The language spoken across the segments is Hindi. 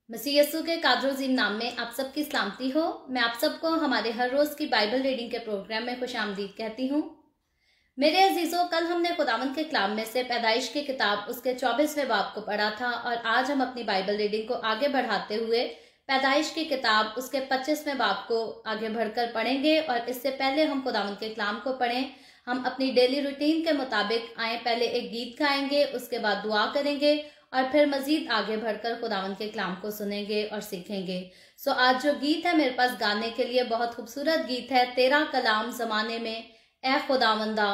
मसीह यस्सु के कादरोज़ीम नाम में आप सबकी सलामती हो। मैं आप सबको हमारे हर रोज़ की बाइबल रीडिंग के प्रोग्राम में खुशामदीद कहती हूँ। मेरे अजीज़ों, कल हमने खुदावंद के कलाम में से पैदाइश की किताब उसके 24वें बाब को पढ़ा था और आज हम अपनी बाइबल रीडिंग को आगे बढ़ाते हुए पैदाइश की किताब उसके 25वें बाब को आगे बढ़कर पढ़ेंगे। और इससे पहले हम खुदावंद के कलाम को पढ़ें, हम अपनी डेली रूटीन के मुताबिक आए, पहले एक गीत गाएंगे, उसके बाद दुआ करेंगे और फिर मजीद आगे बढ़कर खुदावंद के कलाम को सुनेंगे और सीखेंगे। सो आज जो गीत है मेरे पास गाने के लिए, बहुत खूबसूरत गीत है। तेरा कलाम जमाने में ए खुदावंदा,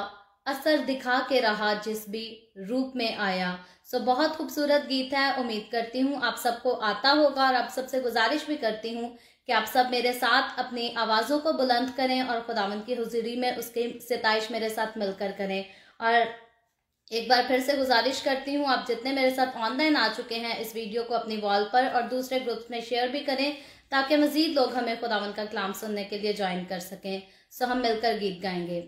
असर दिखा के रहा जिस भी रूप में आया। सो बहुत खूबसूरत गीत है। उम्मीद करती हूँ आप सबको आता होगा और आप सबसे गुजारिश भी करती हूँ कि आप सब मेरे साथ अपनी आवाज़ों को बुलंद करें और खुदावंद की हुजूरी में उसकी सिताइश मेरे साथ मिलकर करें। और एक बार फिर से गुजारिश करती हूँ, आप जितने मेरे साथ ऑनलाइन आ चुके हैं, इस वीडियो को अपनी वॉल पर और दूसरे ग्रुप्स में शेयर भी करें ताकि मजीद लोग हमें खुदावंद का कलाम सुनने के लिए ज्वाइन कर सकें। सो हम मिलकर गीत गाएंगे।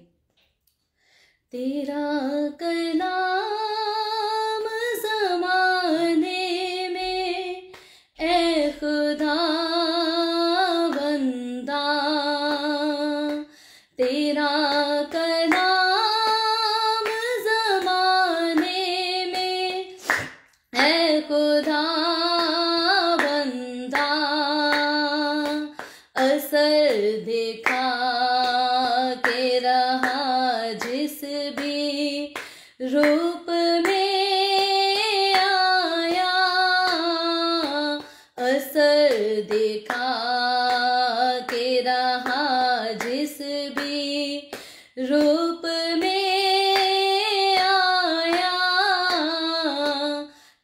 तेरा कलाम ज़माने में ए खुदावंदा, तेरा कलाम ज़माने में ए खुदावंदा, असर दिखा के रहा जिस भी रूप में आया, असर दिखा के रहा जिस भी रूप में आया,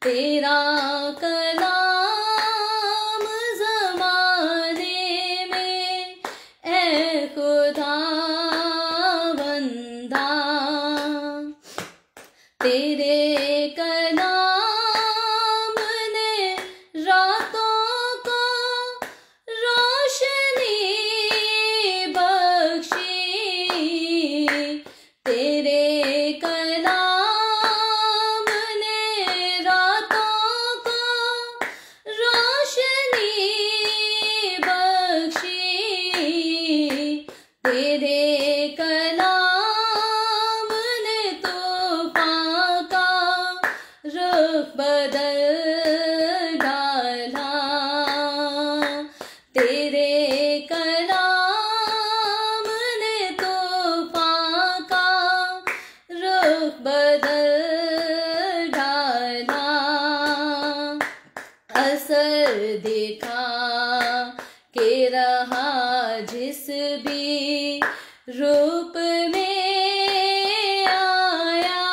तेरा कलाम ज़माने में ए खुदावंदा, तेरे कलाम ने रातों को रोशनी बख्शी, तेरे कलाम ने रातों को रोशनी बख्शी, तेरे कलाम ने तूफान का रुख बदल डाला, तेरे कलाम ने तूफान का रुख बदल डाला, असर दिखा के रहा जिस भी रूप में आया,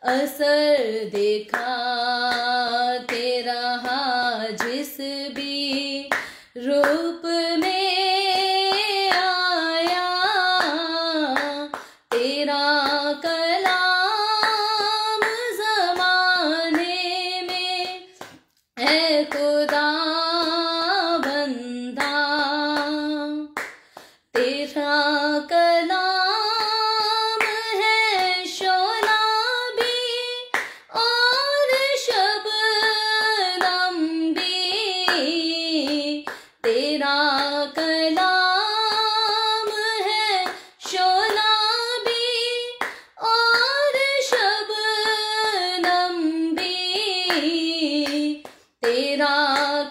असर दिखा के रहा जिस भी रूप में आया, तेरा कलाम ज़माने में ए खुदावंदा, तेरा कलाम है शोला भी और शबनम भी, तेरा कलाम है शोला भी और शबनम भी, तेरा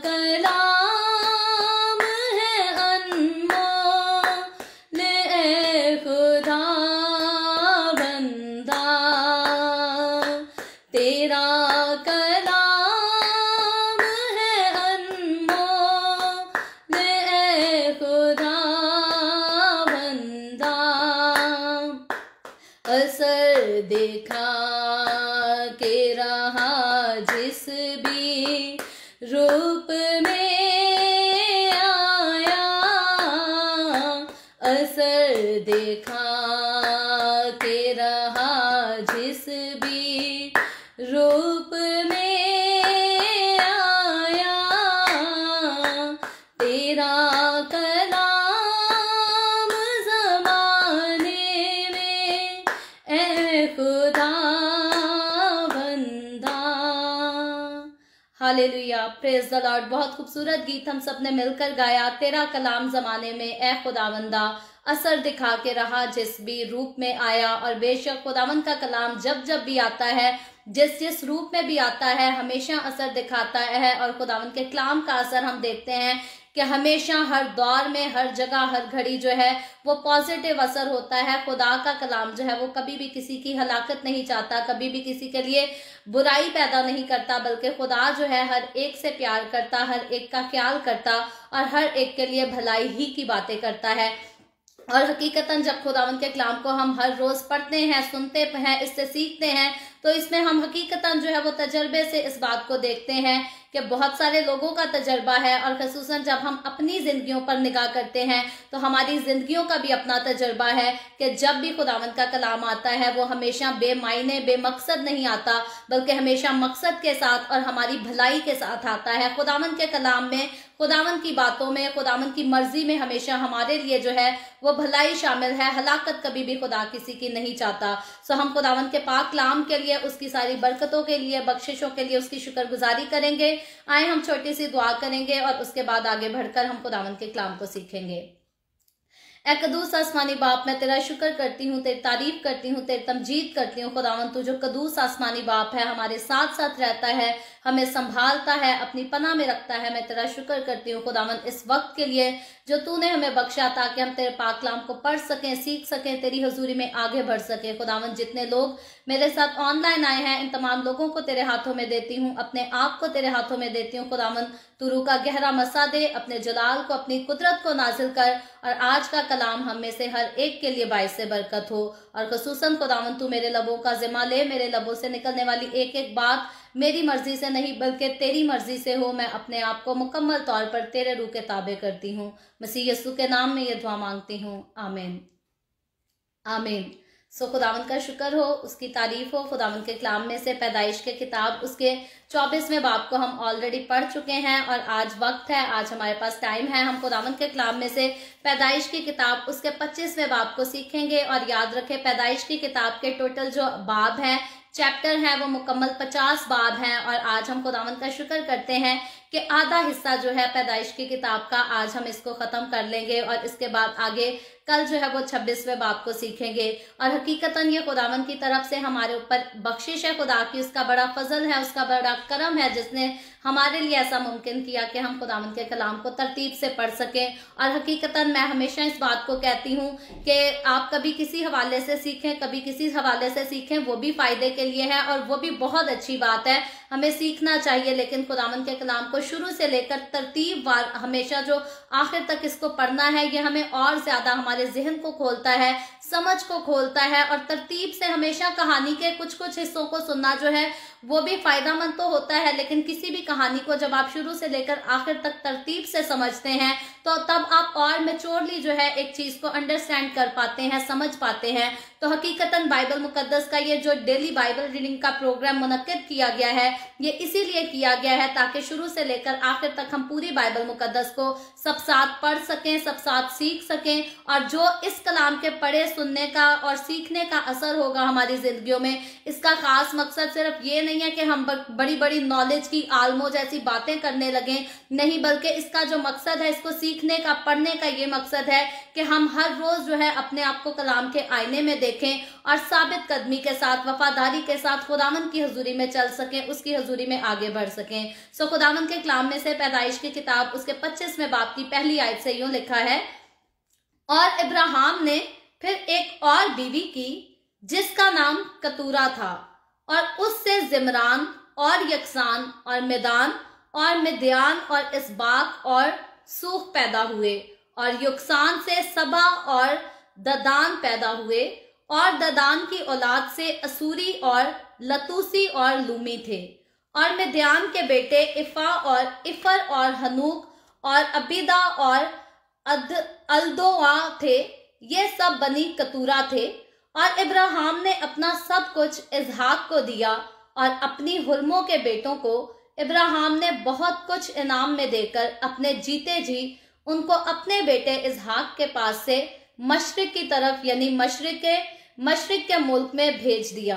कलाम है अनमोल ए खुदावंदा, तेरा कलाम है अनमोल ए खुदावंदा, असर दिखा के रहा जिस भी रूप में आया, असर दिखा के रहा जिस भी रूप में आया, तेरा कलाम ज़माने में हालेलुया, प्रेज द लॉर्ड। बहुत खूबसूरत गीत हम सब ने मिलकर गाया। तेरा कलाम जमाने में ए खुदावंदा असर दिखा के रहा, जिस भी रूप में आया। और बेशक खुदावंद का कलाम जब जब भी आता है, जिस जिस रूप में भी आता है, हमेशा असर दिखाता है। और खुदावंद के कलाम का असर हम देखते हैं कि हमेशा हर दौर में, हर जगह, हर घड़ी जो है वो पॉजिटिव असर होता है। खुदा का कलाम जो है वो कभी भी किसी की हलाकत नहीं चाहता, कभी भी किसी के लिए बुराई पैदा नहीं करता, बल्कि खुदा जो है हर एक से प्यार करता, हर एक का ख्याल करता और हर एक के लिए भलाई ही की बातें करता है। और हकीकतन जब खुदावंद के कलाम को हम हर रोज पढ़ते हैं, सुनते हैं, इससे सीखते हैं, तो इसमें हम हकीकतन जो है वो तजर्बे से इस बात को देखते हैं कि बहुत सारे लोगों का तजर्बा है। और खसूसन जब हम अपनी जिंदगियों पर निगाह करते हैं तो हमारी जिंदगियों का भी अपना तजर्बा है कि जब भी खुदावंद का कलाम आता है वो हमेशा बेमायने, बेमकसद नहीं आता, बल्कि हमेशा मकसद के साथ और हमारी भलाई के साथ आता है। खुदावंद के कलाम में, खुदावंद की बातों में, खुदावंद की मर्जी में हमेशा हमारे लिए जो है वो भलाई शामिल है। हलाकत कभी भी खुदा किसी की नहीं चाहता। सो हम खुदावंद के पाक कलाम के लिए, उसकी सारी बरकतों के लिए, बख्शिशों के लिए उसकी शुक्रगुजारी करेंगे। आए हम छोटी सी दुआ करेंगे और उसके बाद आगे बढ़कर हम खुदावंद के कलाम को सीखेंगे। ऐ कदूस आसमानी बाप, मैं तेरा शुक्र करती हूँ, तेरी तारीफ करती हूँ, तेरी तमजीद करती हूँ। खुदावंद तू जो कदूस आसमानी बाप है, हमारे साथ साथ रहता है, हमें संभालता है, अपनी पनाह में रखता है। मैं तेरा शुक्र करती हूँ खुदावंद इस वक्त के लिए जो तूने हमें बख्शा, ताकि हम तेरे पाक कलाम को पढ़ सकें, सीख सकें, तेरी हजूरी में आगे बढ़ सकें। खुदावंद जितने लोग मेरे साथ ऑनलाइन आए हैं, इन तमाम लोगों को तेरे हाथों में देती हूँ, अपने आप को तेरे हाथों में देती हूँ। खुदावंद तू रूह का गहरा मसा दे, अपने जलाल को, अपनी कुदरत को नाजिल कर, और आज का कलाम हम में से हर एक के लिए बाइस से बरकत हो। और खसूसन खुदावंद तू मेरे लबों का जिम्मा ले, मेरे लबों से निकलने वाली एक एक बात मेरी मर्जी से नहीं बल्कि तेरी मर्जी से हो। मैं अपने आप को मुकम्मल तौर पर तेरे रूह के ताबे करती हूँ। मसीह यीशु के नाम में ये दुआ मांगती हूँ, आमीन, आमीन। सो खुदावंद का शुक्र हो, उसकी तारीफ हो। खुदावंद के कलाम में से पैदाइश के किताब उसके 24वें बाब को हम ऑलरेडी पढ़ चुके हैं और आज वक्त है, आज हमारे पास टाइम है। हम खुदावंद के कलाम में से पैदाइश की किताब उसके 25वें बाब को सीखेंगे। और याद रखें, पैदाइश की किताब के टोटल जो बाब हैं, चैप्टर है, वो मुकम्मल 50 बाब हैं। और आज हम खुदावंद का शुक्र करते हैं कि आधा हिस्सा जो है पैदाइश की किताब का आज हम इसको खत्म कर लेंगे और इसके बाद आगे कल जो है वो 26वें बाब को सीखेंगे। और हकीकतन ये खुदावंद की तरफ से हमारे ऊपर बख्शिश है खुदा की, उसका बड़ा फजल है, उसका बड़ा करम है, जिसने हमारे लिए ऐसा मुमकिन किया कि हम खुदावंद के कलाम को तरतीब से पढ़ सकें। और हकीकतन मैं हमेशा इस बात को कहती हूँ कि आप कभी किसी हवाले से सीखें, कभी किसी हवाले से सीखें, वो भी फायदे के लिए है और वो भी बहुत अच्छी बात है, हमें सीखना चाहिए। लेकिन खुदावंद के कलाम को शुरू से लेकर तरतीबवार हमेशा जो आखिर तक इसको पढ़ना है, ये हमें और ज्यादा हमारे जहन को खोलता है, समझ को खोलता है। और तरतीब से हमेशा कहानी के कुछ कुछ हिस्सों को सुनना जो है वो भी फायदेमंद तो होता है, लेकिन किसी भी कहानी को जब आप शुरू से लेकर आखिर तक तरतीब से समझते हैं तो तब आप और मैच्योरली जो है एक चीज को अंडरस्टैंड कर पाते हैं, समझ पाते हैं। तो हकीकतन बाइबल मुकद्दस का ये जो डेली बाइबल रीडिंग का प्रोग्राम मुनक्किद किया गया है, ये इसीलिए किया गया है ताकि शुरू से लेकर आखिर तक हम पूरी बाइबल मुकद्दस को सब साथ पढ़ सकें, सब साथ सीख सकें। और जो इस कलाम के पढ़े, सुनने का और सीखने का असर होगा हमारी जिंदगियों में, इसका खास मकसद सिर्फ ये नहीं है कि हम बड़ी बड़ी नॉलेज की आलमो जैसी बातें करने लगे, नहीं, बल्कि इसका जो मकसद है, इसको सीखने का, पढ़ने का ये मकसद है कि हम हर रोज जो है अपने आप को कलाम के आईने में देखें और साबित कदमी के साथ, वफादारी के साथ खुदावंद की हजूरी में चल सकें, उसकी हजूरी में आगे बढ़ सकें। सो खुदावंद के कलाम में से पैदाइश की किताब उसके 25वें बाब की पहली आयत से यूं लिखा है, और इब्राहिम ने फिर एक और बीवी की जिसका नाम कतूरा था, और उससे जिमरान और यकसान और मिदान और मिद्यान और इसबाक और सूख पैदा हुए। और युक्सान से सबा और ददान पैदा हुए, और ददान की औलाद से असूरी और लतूसी और लूमी थे। और मिद्यान के बेटे इफा और इफर और हनूक और अबीदा और अल्दोआ थे, ये सब बनी कतूरा थे। और इब्राहिम ने अपना सब कुछ इजहाक को दिया, और अपनी हुर्मों के बेटों को इब्राहिम ने बहुत कुछ इनाम में देकर अपने जीते जी उनको अपने बेटे इजहाक के पास से मशरिक की तरफ, यानी मशरिक के मुल्क में भेज दिया।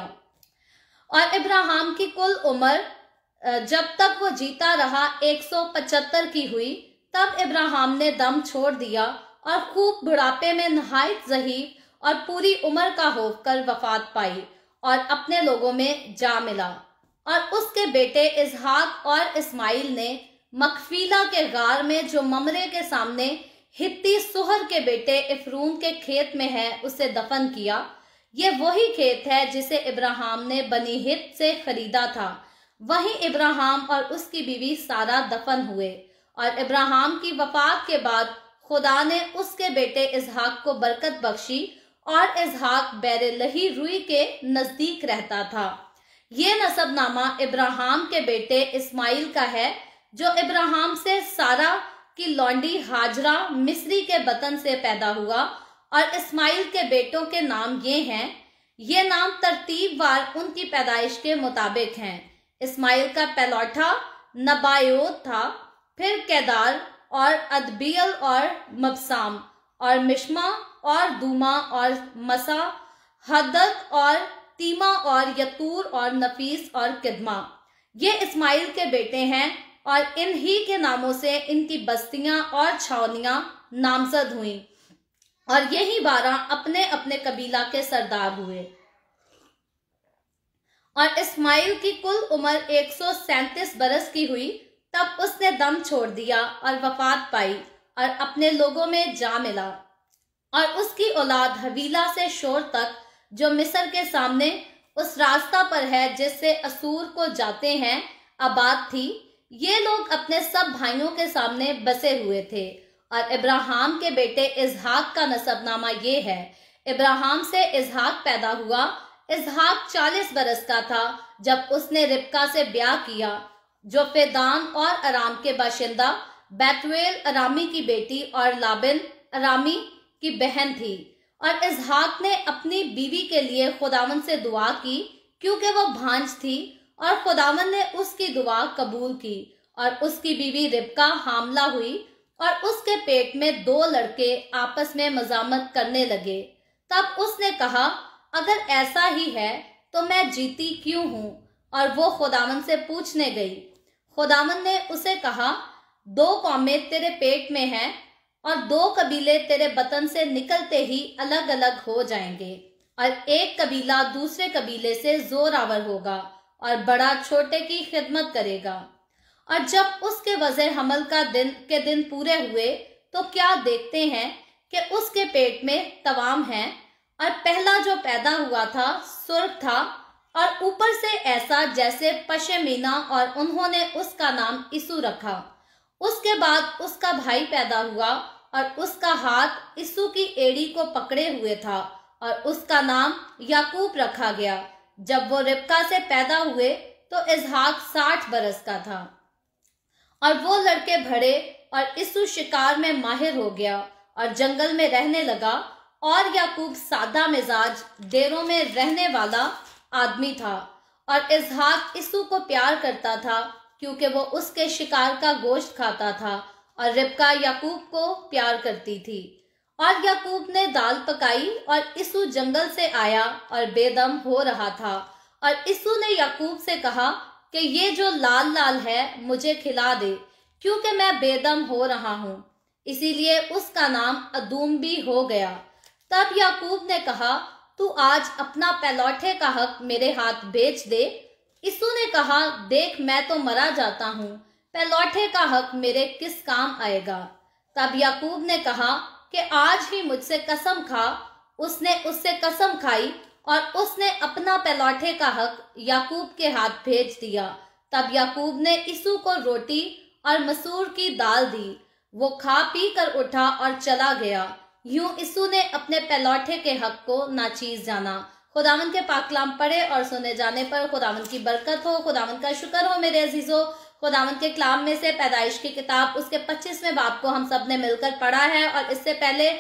और इब्राहिम की कुल उम्र जब तक वो जीता रहा 175 की हुई, तब इब्राहिम ने दम छोड़ दिया और खूब बुढ़ापे में नहायत ज़हीफ और पूरी उम्र का होकर वफात पाई और अपने लोगों में जा मिला। और उसके बेटे इसहाक और इस्माइल ने मकफीला के गार में, जो ममरे के सामने हित्ती सुहर के बेटे इफ्रून के खेत में है, उसे दफन किया। ये वही खेत है जिसे इब्राहिम ने बनी हित से खरीदा था। वहीं इब्राहिम और उसकी बीवी सारा दफन हुए। और इब्राहिम की वफात के बाद खुदा ने उसके बेटे इसहाक को बरकत बख्शी और इसहाक बैरलही रुई के नजदीक रहता था। ये नसबनामा इब्राहिम के बेटे इस्माइल का है, जो इब्राहिम से सारा की लौंडी हाजरा मिस्री के बतन से पैदा हुआ। और इस्माइल के बेटों के नाम ये हैं, ये नाम तरतीबवार उनकी पैदाइश के मुताबिक हैं। इस्माइल का पहलौठा नबायोत था, फिर केदार और अदबियल और मबसाम और मिश्मा और दूमा और मसा, हदद और तीमा और यतूर और नफीस और किदमा। ये इस्माइल के बेटे हैं और इन्हीं के नामों से इनकी बस्तियां और छावनियां नामजद हुईं। और यही 12 अपने अपने कबीला के सरदार हुए। और इस्माइल की कुल उम्र 137 बरस की हुई, तब उसने दम छोड़ दिया और वफात पाई और अपने लोगों में जा मिला। और उसकी औलाद हवीला से शोर तक, जो मिस्र के सामने उस रास्ता पर है जिससे असूर को जाते हैं, आबाद थी। ये लोग अपने सब भाइयों के सामने बसे हुए थे। और इब्राहिम के बेटे इसहाक का नसबनामा ये है। इब्राहिम से इसहाक पैदा हुआ। इसहाक 40 बरस का था जब उसने रिबका से ब्याह किया, जो फेदान और अराम के बाशिंदा बैतुएल अरामी की बेटी और लाबिन अरामी की बहन थी। और इसहाक ने अपनी बीवी के लिए खुदावन से दुआ की, क्योंकि वह भांज थी, और खुदावन ने उसकी दुआ कबूल की। और उसकी बीवी रिबका हामला हुई और उसके पेट में 2 लड़के आपस में मजामत करने लगे। तब उसने कहा, अगर ऐसा ही है तो मैं जीती क्यों हूं? और वो खुदावन से पूछने गई। खुदावन ने उसे कहा, 2 कौमें तेरे पेट में हैं और 2 कबीले तेरे बतन से निकलते ही अलग अलग हो जाएंगे। और एक कबीला दूसरे कबीले से जोरावर होगा और बड़ा छोटे की खिदमत करेगा। और जब उसके वज़े हमल का दिन पूरे हुए, तो क्या देखते हैं कि उसके पेट में तवाम है। और पहला जो पैदा हुआ था सुर्ख था और ऊपर से ऐसा जैसे पशमीना, और उन्होंने उसका नाम यीशु रखा। उसके बाद उसका भाई पैदा हुआ और उसका हाथ यीशु की एड़ी को पकड़े हुए था और उसका नाम याकूब रखा गया। जब वो रिबका से पैदा हुए तो इसहाक 60 बरस का था। और वो लड़के बढ़े और यीशु शिकार में माहिर हो गया और जंगल में रहने लगा। और याकूब सादा मिजाज डेरों में रहने वाला आदमी था। और इसहाक यीशु को प्यार करता था, क्योंकि वो उसके शिकार का गोश्त खाता था। और रिबका याकूब को प्यार करती थी। और याकूब ने दाल पकाई और यीशु जंगल से आया और बेदम हो रहा था। और यीशु ने याकूब से कहा कि ये जो लाल लाल है मुझे खिला दे, क्योंकि मैं बेदम हो रहा हूँ। इसीलिए उसका नाम अदूम भी हो गया। तब याकूब ने कहा, तू आज अपना पहलौठे का हक मेरे हाथ बेच दे। यीशु ने कहा, देख मैं तो मरा जाता हूँ, पहलौठे का हक मेरे किस काम आएगा। तब याकूब ने कहा कि आज ही मुझसे कसम खा। उसने उससे कसम खाई और उसने अपना पहलौठे का हक याकूब के हाथ भेज दिया। तब याकूब ने यीशु को रोटी और मसूर की दाल दी। वो खा पी कर उठा और चला गया। यूं यीशु ने अपने पहलौठे के हक को नाचीज जाना। खुदावन के पाकलाम पढ़े और सुने जाने पर खुदावन की बरकत हो। खुदावन का शुक्र हो मेरे अजीजों। खुदावन के कलाम में से पैदाइश की किताब उसके 25वें बाब को हम सब ने मिलकर पढ़ा है। और इससे पहले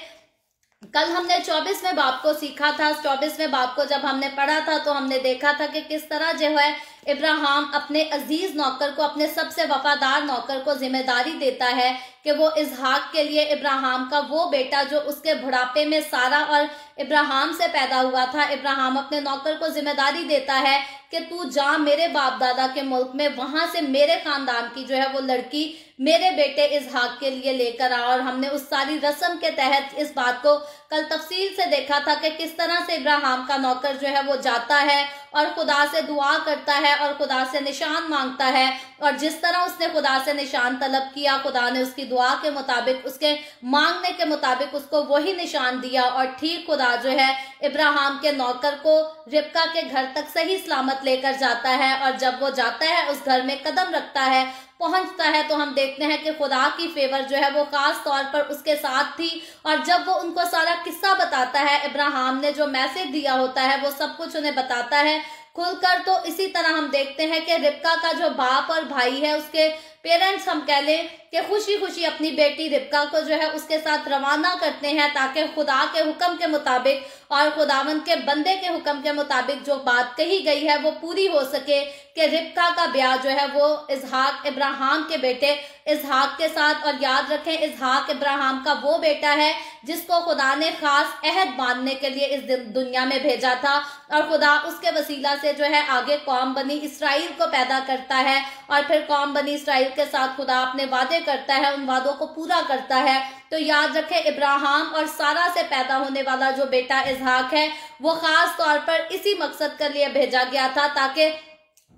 कल हमने 24वें बाब को सीखा था। 24वें बाब को जब हमने पढ़ा था तो हमने देखा था कि किस तरह जो है इब्राहिम अपने अजीज नौकर को, अपने सबसे वफादार नौकर को जिम्मेदारी देता है कि वो इसहाक के लिए इब्राहिम का वो बेटा जो उसके बुढ़ापे में सारा और इब्राहिम से पैदा हुआ था, इब्राहिम अपने नौकर को जिम्मेदारी देता है कि तू जा मेरे बाप दादा के मुल्क में, वहां से मेरे खानदान की जो है वो लड़की मेरे बेटे इसहाक के लिए लेकर आ। और हमने उस सारी रस्म के तहत इस बात को कल तफसील से देखा था कि किस तरह से इब्राहिम का नौकर जो है वो जाता है और खुदा से दुआ करता है और खुदा से निशान मांगता है, और जिस तरह उसने खुदा से निशान तलब किया, खुदा ने उसकी दुआ के मुताबिक, उसके मांगने के मुताबिक उसको वही निशान दिया। और ठीक खुदा जो है इब्राहिम के नौकर को रिबका के घर तक सही सलामत लेकर जाता है। और जब वो जाता है, उस घर में कदम रखता है, पहुंचता है, तो हम देखते हैं कि खुदा की फेवर जो है वो खास तौर पर उसके साथ थी। और जब वो उनको सारा किस्सा बताता है, इब्राहिम ने जो मैसेज दिया होता है वो सब कुछ उन्हें बताता है खुलकर। तो इसी तरह हम देखते हैं कि रिबका का जो बाप और भाई है, उसके पेरेंट्स हम कह लें कि खुशी खुशी अपनी बेटी रिबका को जो है उसके साथ रवाना करते हैं, ताकि खुदा के हुक्म के मुताबिक और खुदावंद के बंदे के हुक्म के मुताबिक जो बात कही गई है वो पूरी हो सके कि रिबका का ब्याह जो है वो इसहाक, इब्राहिम के बेटे इसहाक के साथ। और याद रखें, इसहाक इब्राहिम का वो बेटा है जिसको खुदा ने खास अहद बांधने के लिए इस दुनिया में भेजा था, और खुदा उसके वसीला से जो है आगे कौम बनी इसराइल को पैदा करता है। और फिर कौम बनी इसराइल के साथ खुदा अपने वादे करता है, उन वादों को पूरा करता है। तो याद रखें, इब्राहिम और सारा से पैदा होने वाला जो बेटा इसहाक है वो खास तौर पर इसी मकसद के लिए भेजा गया था, ताकि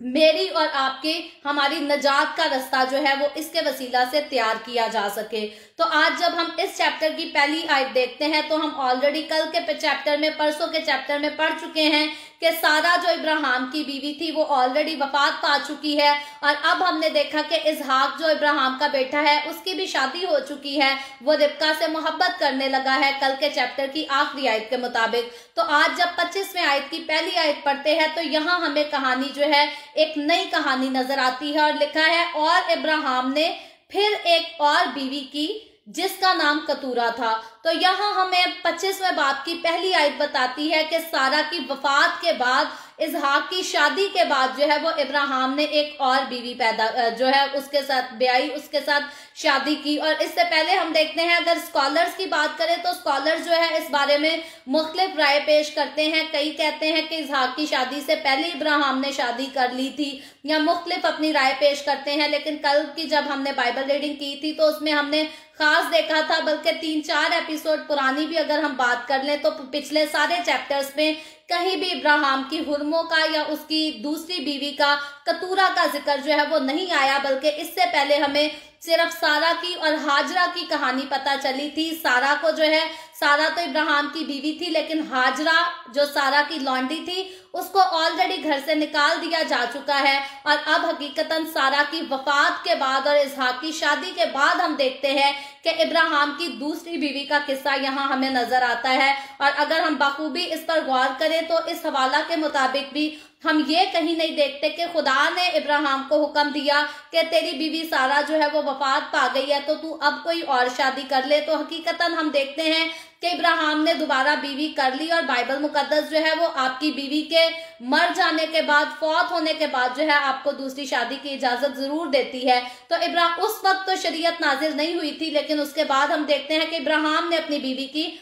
मेरी और आपकी, हमारी नजात का रास्ता जो है वो इसके वसीला से तैयार किया जा सके। तो आज जब हम इस चैप्टर की पहली आयत देखते हैं, तो हम ऑलरेडी कल के चैप्टर में, परसों के चैप्टर में पढ़ चुके हैं कि सारा जो इब्राहिम की बीवी थी वो ऑलरेडी वफात पा चुकी है। और अब हमने देखा कि इसहाक जो इब्राहिम का बेटा है उसकी भी शादी हो चुकी है, वो रिबका से मोहब्बत करने लगा है, कल के चैप्टर की आखिरी आयत के मुताबिक। तो आज जब 25वें आयत की पहली आयत पढ़ते हैं, तो यहाँ हमें कहानी जो है एक नई कहानी नजर आती है, और लिखा है, और इब्राहिम ने फिर एक और बीवी की जिसका नाम कतूरा था। तो यहाँ हमें 25वें बाब की पहली आयत बताती है कि सारा की वफात के बाद, इसहाक की शादी के बाद जो है वो इब्राहिम ने एक और बीवी पैदा जो है उसके साथ ब्याही, उसके साथ शादी की। और इससे पहले हम देखते हैं, अगर स्कॉलर्स की बात करें तो स्कॉलर्स जो है इस बारे में मुख्तलिफ राय पेश करते हैं। कई कहते हैं कि इसहाक की शादी से पहले इब्राहिम ने शादी कर ली थी, या मुख्तलिफ अपनी राय पेश करते हैं। लेकिन कल की जब हमने बाइबल रीडिंग की थी तो उसमें हमने खास देखा था, बल्कि 3-4 एपिसोड पुरानी भी अगर हम बात कर लें तो पिछले सारे चैप्टर्स में कहीं भी इब्राहिम की हुर्मों का या उसकी दूसरी बीवी का, कतूरा का जिक्र जो है वो नहीं आया, बल्कि इससे पहले हमें सिर्फ सारा की और हाजरा की कहानी पता चली थी। सारा को जो है, सारा तो इब्राहिम की बीवी थी, लेकिन हाजरा जो सारा की लौंडी थी उसको ऑलरेडी घर से निकाल दिया जा चुका है। और अब हकीकतन सारा की वफात के बाद और इसहाक की शादी के बाद हम देखते हैं कि इब्राहिम की दूसरी बीवी का किस्सा यहाँ हमें नजर आता है। और अगर हम बखूबी इस पर गौर करें तो इस हवाला के मुताबिक भी हम ये कहीं नहीं देखते कि खुदा ने इब्राहिम को हुक्म दिया कि तेरी बीवी सारा जो है वो वफात पा गई है तो तू अब कोई और शादी कर ले। तो हकीकतन हम देखते हैं कि इब्राहिम ने दोबारा बीवी कर ली, और बाइबल मुकद्दस जो है वो आपकी बीवी के मर जाने के बाद, फौत होने के बाद जो है आपको दूसरी शादी की इजाजत जरूर देती है। तो उस वक्त तो शरीयत नाजिल नहीं हुई थी, लेकिन उसके बाद हम देखते हैं कि इब्राहिम ने अपनी बीवी की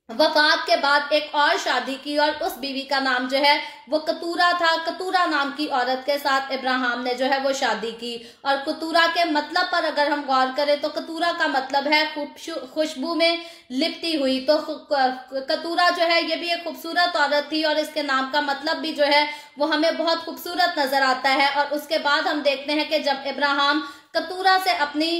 वफात के बाद एक और शादी की, और उस बीवी का नाम जो है वो कतूरा था। कतूरा नाम की औरत के साथ इब्राहिम ने जो है वो शादी की। और कतूरा के मतलब पर अगर हम गौर करें तो कतूरा का मतलब है खुशबू में लिपटी हुई। तो कतूरा जो है ये भी एक खूबसूरत औरत थी, और इसके नाम का मतलब भी जो है वो हमें बहुत खूबसूरत नजर आता है। और उसके बाद हम देखते हैं कि जब इब्राहिम कतूरा से अपनी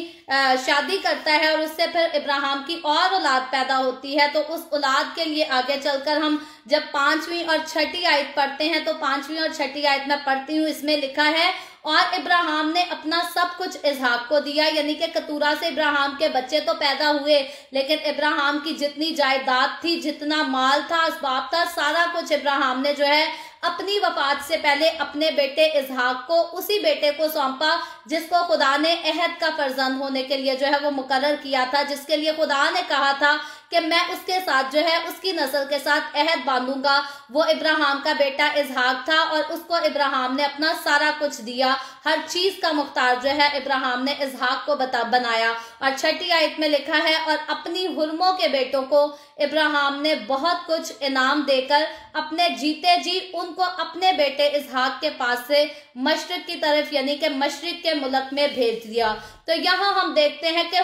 शादी करता है और उससे फिर इब्राहिम की और औलाद पैदा होती है, तो उस औलाद के लिए आगे चलकर हम जब 5वीं और 6ठी आयत पढ़ते हैं, तो 5वीं और 6ठी आयत में पढ़ती हूँ, इसमें लिखा है, और इब्राहिम ने अपना सब कुछ इसहाक को दिया। यानी कि कतूरा से इब्राहिम के बच्चे तो पैदा हुए, लेकिन इब्राहिम की जितनी जायदाद थी, जितना माल था, असबाब था, सारा कुछ इब्राहिम ने जो है अपनी वफात से पहले अपने बेटे इसहाक को, उसी बेटे को सौंपा जिसको खुदा ने अहद का फर्जंद होने के लिए जो है वो मुकर्रर किया था, जिसके लिए खुदा ने कहा था कि मैं उसके साथ जो है उसकी नस्ल के साथ अहद बांधूंगा। वो इब्राहिम का बेटा इसहाक था और उसको इब्राहिम ने अपना सारा कुछ दिया, हर चीज का मुख्तार जो है इब्राहिम ने इसहाक को बनाया। और 6ठी आयत में लिखा है, और अपनी हुर्मों के बेटों को इब्राहिम ने बहुत कुछ इनाम देकर अपने जीते जी उनको अपने बेटे इसहाक के पास से मशरिक की तरफ यानी कि मशरिक के मुल्क में भेज दिया। तो यहाँ हम देखते हैं कि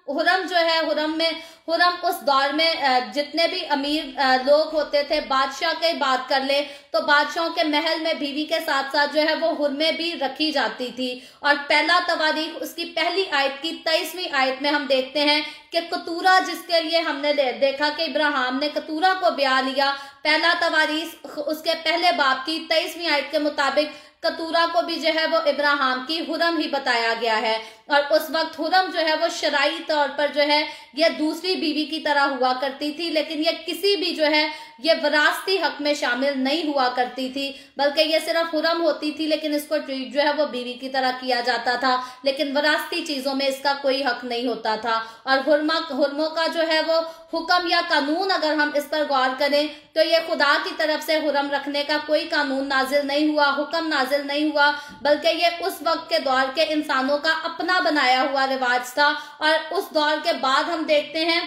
हुरम जो है, हुरम उस दौर में जितने भी अमीर लोग होते थे, बादशाह की बात कर ले तो बादशाहों के महल में बीवी के साथ साथ जो है वो हुरमे भी रखी जाती थी। और पहला तवारीख उसकी पहली आयत की 23वीं आयत में हम देखते हैं कि कतूरा, जिसके लिए हमने देखा कि इब्राहिम ने कतूरा को ब्याह लिया, पहला तवारीख उसके पहले बाब की 23वीं आयत के मुताबिक कतूरा को भी जो है वो इब्राहिम की हुरम ही बताया गया है। और उस वक्त हुरम जो है वो शराई तौर पर जो है ये दूसरी बीवी की तरह हुआ करती थी, लेकिन ये किसी भी जो है ये विरासती हक में शामिल नहीं हुआ करती थी, बल्कि ये सिर्फ हुरम होती थी, लेकिन इसको ट्रीट जो है वो बीवी की तरह किया जाता था, लेकिन विरासती चीजों में इसका कोई हक नहीं होता था। और हुरमों का जो है वो हुक्म या कानून, अगर हम इस पर गौर करें तो ये खुदा की तरफ से हुरम रखने का कोई कानून नाजिल नहीं हुआ, हुक्म नाजिल नहीं हुआ, बल्कि ये उस वक्त के दौर के इंसानों का अपना बनाया हुआ रिवाज था। और उस दौर के बाद हम देखते हैं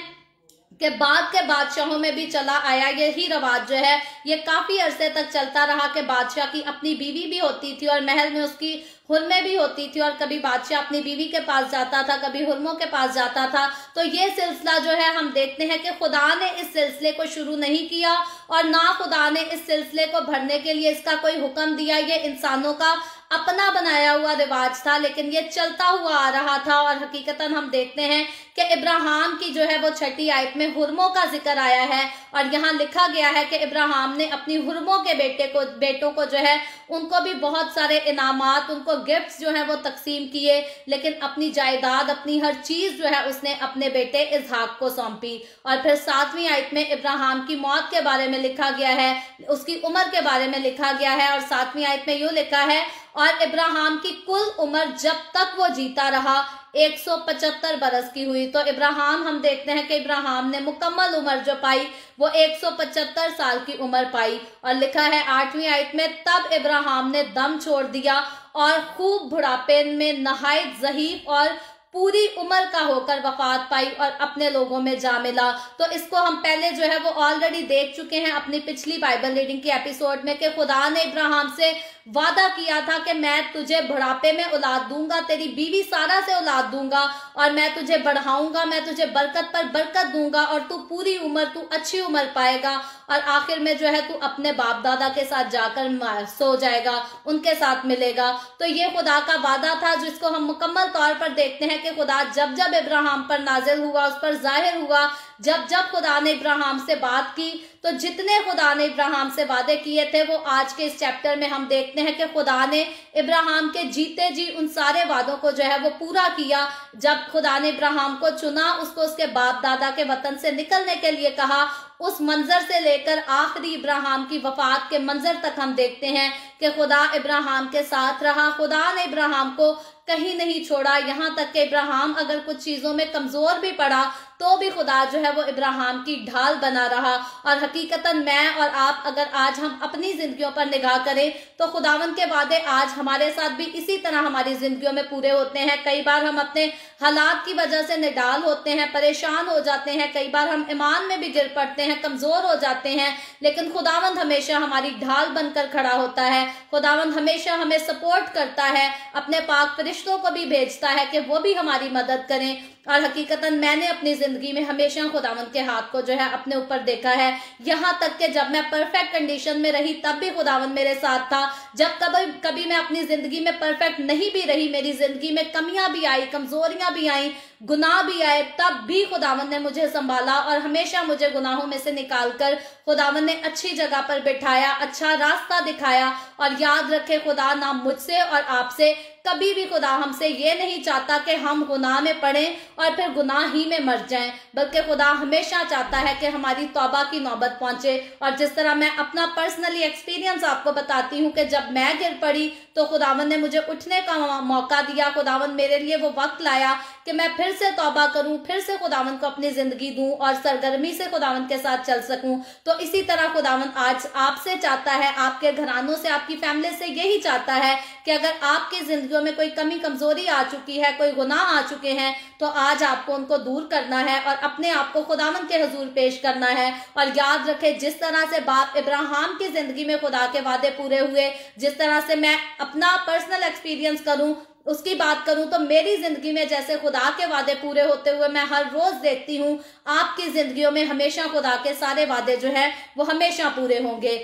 कि बाद के बादशाहों में भी चला आया यही रवाज जो है, ये काफी अरसे तक चलता रहा कि बादशाह की अपनी बीवी भी होती थी और महल में उसकी हुर्मे भी होती थी, और कभी बादशाह अपनी बीवी के पास जाता था, कभी हुर्मों के पास जाता था। तो ये सिलसिला जो है हम देखते हैं कि खुदा ने इस सिलसिले को शुरू नहीं किया और ना खुदा ने इस सिलसिले को भरने के लिए इसका कोई हुक्म दिया। ये इंसानों का अपना बनाया हुआ रिवाज था, लेकिन ये चलता हुआ आ रहा था। और हकीकतन हम देखते हैं कि इब्राहिम की जो है वो 6ठी आयत में हुर्मों का जिक्र आया है, और यहाँ लिखा गया है कि इब्राहिम ने अपनी हुर्मों के बेटों को जो है उनको भी बहुत सारे इनामात, उनको गिफ्ट्स जो है वो तकसीम किए, लेकिन अपनी जायदाद, अपनी हर चीज जो है उसने अपने बेटे इसहाक को सौंपी। और फिर 7वीं आयत में इब्राहिम की मौत के बारे में लिखा गया है, उसकी उम्र के बारे में लिखा गया है, और 7वीं आयत में यूं लिखा है, और इब्राहिम की कुल उम्र जब तक वो जीता रहा 175 बरस की हुई। तो इब्राहिम, हम देखते हैं कि इब्राहिम ने मुकम्मल उम्र जो पाई वो 175 साल की उम्र पाई। और लिखा है 8वीं आयत में, तब इब्राहिम ने दम छोड़ दिया और खूब बुढ़ापे में नहायत ज़हीफ और पूरी उम्र का होकर वफात पाई और अपने लोगों में जा मिला। तो इसको हम पहले जो है वो ऑलरेडी देख चुके हैं अपनी पिछली बाइबल रीडिंग के एपिसोड में कि खुदा ने इब्राहिम से वादा किया था कि मैं तुझे बुढ़ापे में औलाद दूंगा, तेरी बीवी सारा से औलाद दूंगा, और मैं तुझे बढ़ाऊंगा, मैं तुझे बरकत पर बरकत दूंगा, और तू पूरी उम्र, तू अच्छी उम्र पाएगा, और आखिर में जो है तू अपने बाप दादा के साथ जाकर सो जाएगा, उनके साथ मिलेगा। तो ये खुदा का वादा था, जिसको हम मुकम्मल तौर पर देखते हैं कि खुदा जब जब इब्राहिम पर नाजिल हुआ, उस पर जाहिर हुआ, जब जब खुदा ने इब्राहिम से बात की, तो जितने खुदा ने इब्राहिम से वादे किए थे वो आज के इस चैप्टर में हम देखते हैं कि खुदा ने इब्राहिम के जीते जी उन सारे वादों को जो है वो पूरा किया। जब खुदा ने इब्राहिम को चुना, उसको उसके बाप दादा के वतन से निकलने के लिए कहा, उस मंजर से लेकर आखिरी इब्राहिम की वफात के मंजर तक हम देखते हैं कि खुदा इब्राहिम के साथ रहा। खुदा ने इब्राहिम को कहीं नहीं छोड़ा, यहाँ तक कि इब्राहिम अगर कुछ चीजों में कमजोर भी पड़ा तो भी खुदा जो है वो इब्राहिम की ढाल बना रहा। और हकीकतन मैं और आप अगर आज हम अपनी जिंदगियों पर निगाह करें तो खुदावन के वादे आज हमारे साथ भी इसी तरह हमारी जिंदगियों में पूरे होते हैं। कई बार हम अपने हालात की वजह से निडाल होते हैं, परेशान हो जाते हैं, कई बार हम ईमान में भी गिर पड़ते हैं, कमजोर हो जाते हैं, लेकिन खुदावंद हमेशा हमारी ढाल बनकर खड़ा होता है। खुदावंद हमेशा हमें सपोर्ट करता है, अपने पाक फरिश्तों को भी भेजता है कि वो भी हमारी मदद करें। और हकीकतन मैंने अपनी जिंदगी में हमेशा खुदावंद के हाथ को जो है अपने ऊपर देखा है, यहाँ तक कि जब मैं परफेक्ट कंडीशन में रही तब भी खुदावंद मेरे साथ था। जब कभी मैं अपनी जिंदगी में परफेक्ट नहीं भी रही, मेरी जिंदगी में कमियां भी आई, कमजोरियां भी आई, गुनाह भी आए, तब भी खुदावंद ने मुझे संभाला और हमेशा मुझे गुनाहों में से निकालकर खुदावंद ने अच्छी जगह पर बिठाया, अच्छा रास्ता दिखाया। और याद रखे, खुदा ना मुझसे और आपसे कभी भी खुदा हमसे ये नहीं चाहता कि हम गुनाह में पड़ें और फिर गुनाह ही में मर जाएं, बल्कि खुदा हमेशा चाहता है कि हमारी तौबा की नौबत पहुंचे। और जिस तरह मैं अपना पर्सनली एक्सपीरियंस आपको बताती हूँ कि जब मैं गिर पड़ी तो खुदावन ने मुझे उठने का मौका दिया, खुदावन मेरे लिए वो वक्त लाया कि मैं फिर से तौबा करूं, फिर से खुदावन को अपनी जिंदगी दूं और सरगर्मी से खुदावन के साथ चल सकूं। तो इसी तरह खुदावन आज आपसे चाहता है, आपके घरानों से, आपकी फैमिली से यही चाहता है कि अगर आपकी जिंदगियों में कोई कमी कमजोरी आ चुकी है, कोई गुनाह आ चुके हैं, तो आज आपको उनको दूर करना है और अपने आप को खुदावन के हुजूर पेश करना है। और याद रखें, जिस तरह से बाप इब्राहिम की जिंदगी में खुदा के वादे पूरे हुए, जिस तरह से मैं अपना पर्सनल एक्सपीरियंस करूं, उसकी बात करूं, तो मेरी जिंदगी में जैसे खुदा के वादे पूरे होते हुए मैं हर रोज देखती हूं, आपकी जिंदगियों में हमेशा खुदा के सारे वादे जो है वो हमेशा पूरे होंगे।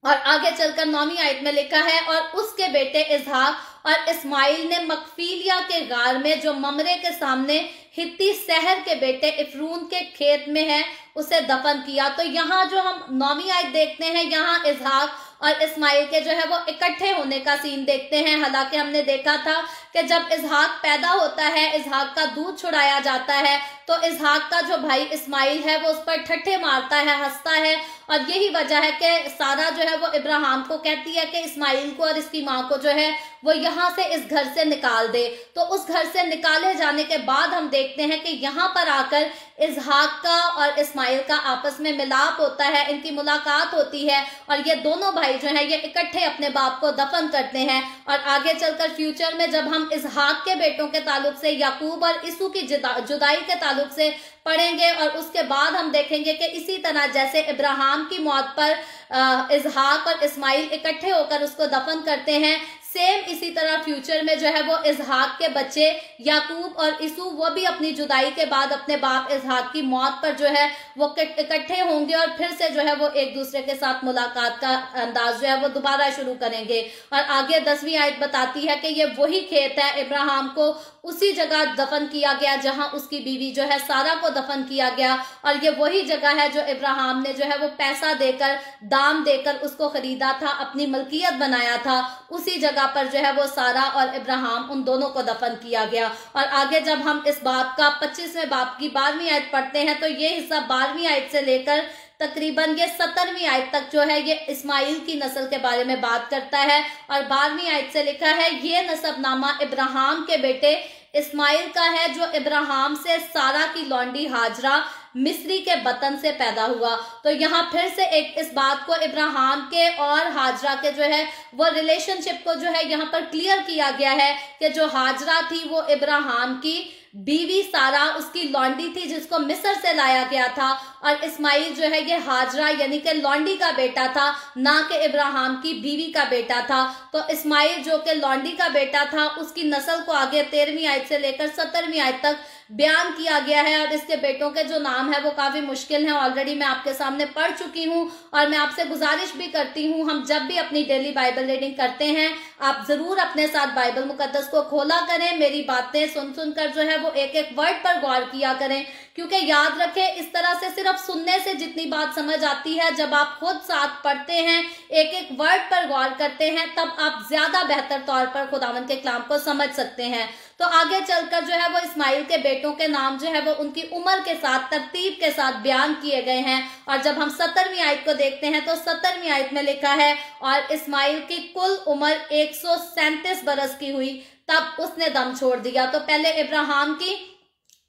और आगे चलकर 9वीं आयत में लिखा है, और उसके बेटे इसहाक और इस्माइल ने मकफीलिया के गार में जो ममरे के सामने हित्ती शहर के बेटे इफ्रून के खेत में है उसे दफन किया। तो यहाँ जो हम 9वीं आयत देखते हैं, यहाँ इसहाक और इस्माइल के जो है वो इकट्ठे होने का सीन देखते हैं। हालांकि हमने देखा था कि जब इसहाक पैदा होता है, इसहाक का दूध छुड़ाया जाता है, तो इसहाक का जो भाई इस्माइल है वो उस पर ठट्ठे मारता है, हंसता है। और यही वजह है कि सारा जो है वो इब्राहिम को कहती है कि इस्माइल को और इसकी माँ को जो है वो यहाँ से, इस घर से निकाल दे। तो उस घर से निकाले जाने के बाद हम देखते हैं कि यहाँ पर आकर इसहाक का और इस्माइल का आपस में मिलाप होता है, इनकी मुलाकात होती है और ये दोनों भाई जो है ये इकट्ठे अपने बाप को दफन करते हैं। और आगे चलकर फ्यूचर में जब हम इसहाक के बेटों के ताल्लुक से याकूब और इसू की जुदाई के ताल्लुक से पढ़ेंगे, और उसके बाद हम देखेंगे कि इसी तरह जैसे इब्राहिम की मौत पर इसहाक और इस्माइल इकट्ठे होकर उसको दफन करते हैं, सेम इसी तरह फ्यूचर में जो है वो इसहाक के बच्चे याकूब और इसू वो भी अपनी जुदाई के बाद अपने बाप इसहाक की मौत पर जो है वो इकट्ठे होंगे और फिर से जो है वो एक दूसरे के साथ मुलाकात का अंदाज जो है वो दोबारा शुरू करेंगे। और आगे 10वीं आयत बताती है कि ये वही खेत है, इब्राहिम को उसी जगह दफन किया गया जहां उसकी बीवी जो है सारा को दफन किया गया, और ये वही जगह है जो इब्राहिम ने जो है वो पैसा देकर, दाम देकर उसको खरीदा था, अपनी मलकियत बनाया था। उसी जगह पर जो है वो सारा और इब्राहिम उन दोनों को दफन किया गया। और आगे जब हम इस बाब का 25वें बाब की 12वीं आयत पढ़ते हैं तो ये हिस्सा 12वीं आयत से लेकर तकरीबन ये 17वीं आयत तक जो है ये इस्माइल की नस्ल के बारे में बात करता है। और 12वीं आयत से लिखा है, ये नसबनामा इब्राहिम के बेटे इस्माइल का है जो इब्राहिम से सारा की लौंडी हाजरा मिस्री के बतन से पैदा हुआ। तो यहाँ फिर से एक इस बात को इब्राहिम के और हाजरा के जो है वो रिलेशनशिप को जो है यहाँ पर क्लियर किया गया है कि जो हाजरा थी वो इब्राहिम की बीवी सारा उसकी लौंडी थी जिसको मिस्र से लाया गया था, और इस्माइल जो है ये हाजरा यानी कि लौंडी का बेटा था, ना कि इब्राहिम की बीवी का बेटा था। तो इस्माइल जो कि लौंडी का बेटा था उसकी नस्ल को आगे 13वीं आयत से लेकर 17वीं आयत तक बयान किया गया है। और इसके बेटों के जो नाम है वो काफी मुश्किल हैं, ऑलरेडी मैं आपके सामने पढ़ चुकी हूँ। और मैं आपसे गुजारिश भी करती हूँ, हम जब भी अपनी डेली बाइबल रीडिंग करते हैं आप जरूर अपने साथ बाइबल मुकद्दस को खोला करें, मेरी बातें सुन सुनकर जो है वो एक एक वर्ड पर गौर किया करें, क्योंकि याद रखें इस तरह से सिर्फ सुनने से जितनी बात समझ आती है, जब आप खुद साथ पढ़ते हैं, एक एक वर्ड पर गौर करते हैं, तब आप ज्यादा बेहतर तौर पर खुदावंद के कलाम को समझ सकते हैं। तो आगे चलकर जो है वो इस्माइल के बेटों के नाम जो है वो उनकी उम्र के साथ तरतीब के साथ बयान किए गए हैं। और जब हम 17वीं आयत को देखते हैं तो 17वीं आयत में लिखा है, और इस्माइल की कुल उम्र 137 बरस की हुई तब उसने दम छोड़ दिया। तो पहले इब्राहिम की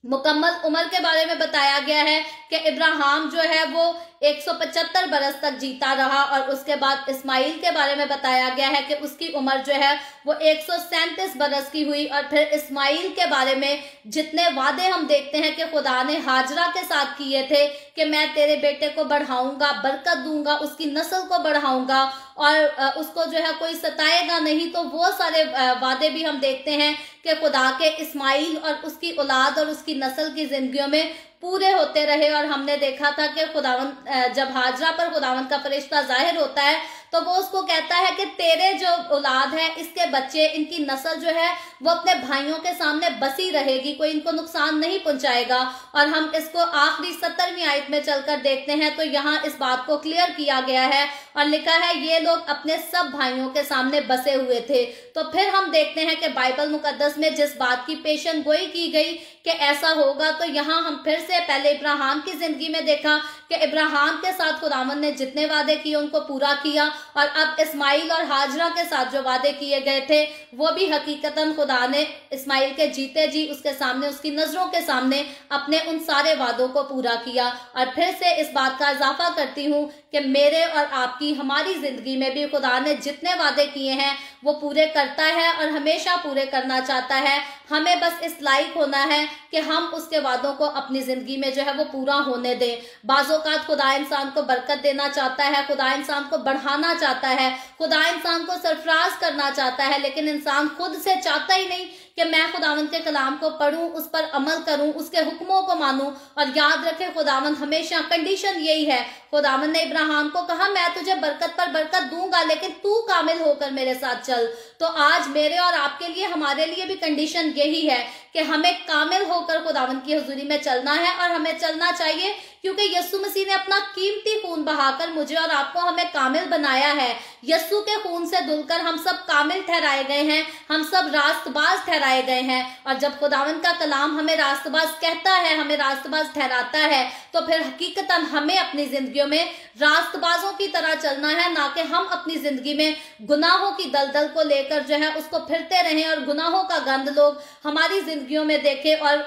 मुकम्मल उम्र के बारे में बताया गया है कि इब्राहिम जो है वो 175 बरस तक जीता रहा, और उसके बाद इस्माइल के बारे में बताया गया है कि उसकी उम्र जो है वो 137 बरस की हुई। और फिर इस्माइल के बारे में जितने वादे हम देखते हैं कि खुदा ने हाजरा के साथ किए थे कि मैं तेरे बेटे को बढ़ाऊंगा, बरकत दूंगा, उसकी नस्ल को बढ़ाऊंगा और उसको जो है कोई सताएगा नहीं, तो वो सारे वादे भी हम देखते हैं कि खुदा के इस्माइल और उसकी औलाद और उसकी नस्ल की जिंदगियों में पूरे होते रहे। और हमने देखा था कि खुदावंद जब हाजरा पर खुदावंद का फरिश्ता जाहिर होता है तो वो उसको कहता है कि तेरे जो औलाद है, इसके बच्चे, इनकी नस्ल जो है वो अपने भाइयों के सामने बसी रहेगी, कोई इनको नुकसान नहीं पहुंचाएगा। और हम इसको आखिरी 17वीं आयत में चलकर देखते हैं तो यहाँ इस बात को क्लियर किया गया है और लिखा है ये लोग अपने सब भाइयों के सामने बसे हुए थे। तो फिर हम देखते हैं कि बाइबल मुकद्दस में जिस बात की पेशन गोई की गई कि ऐसा होगा, तो यहाँ हम फिर से पहले इब्राहिम की जिंदगी में देखा कि इब्राहिम के साथ खुदावंद ने जितने वादे किए उनको पूरा किया, और अब इस्माइल और हाजरा के साथ जो वादे किए गए थे वो भी हकीकतन खुदा ने इस्माइल के जीते जी उसके सामने, उसकी नजरों के सामने अपने उन सारे वादों को पूरा किया। और फिर से इस बात का इजाफा करती हूँ कि मेरे और आपकी, हमारी जिंदगी में भी खुदा ने जितने वादे किए हैं वो पूरे करता है और हमेशा पूरे करना चाहता है। हमें बस इस लायक होना है कि हम उसके वादों को अपनी जिंदगी में जो है वो पूरा होने दें। बाज़-औक़ात खुदा इंसान को बरकत देना चाहता है, खुदा इंसान को बढ़ाना चाहता है, खुदा इंसान को सरफराज करना चाहता है, लेकिन इंसान खुद से चाहता ही नहीं कि मैं खुदावंद के कलाम को पढ़ूं, उस पर अमल करूं, उसके हुक्मों को मानूं। और याद रखें खुदावंद हमेशा, कंडीशन यही है, खुदावंद ने इब्राहिम को कहा मैं तुझे बरकत पर बरकत दूंगा लेकिन तू कामिल होकर मेरे साथ चल। तो आज मेरे और आपके लिए, हमारे लिए भी कंडीशन यही है कि हमें कामिल होकर खुदावंद की हुजूरी में चलना है। और हमें चलना चाहिए क्योंकि यीशु मसीह ने अपना कीमती खून बहाकर मुझे और आपको, हमें कामिल बनाया है। यीशु के खून से धुलकर हम सब कामिल ठहराए गए हैं, हम सब रास्तबाज ठहराए गए हैं। और जब खुदावंद का कलाम हमें रास्तबाज कहता है, हमें रास्तबाज ठहराता है, तो फिर हकीकतन हमें अपनी जिंदगियों में रास्तबाजों की तरह चलना है, ना कि हम अपनी जिंदगी में गुनाहों की दलदल को लेकर जो है उसको फिरते रहें और गुनाहों का गंद लोग हमारी जिंदगियों में देखें और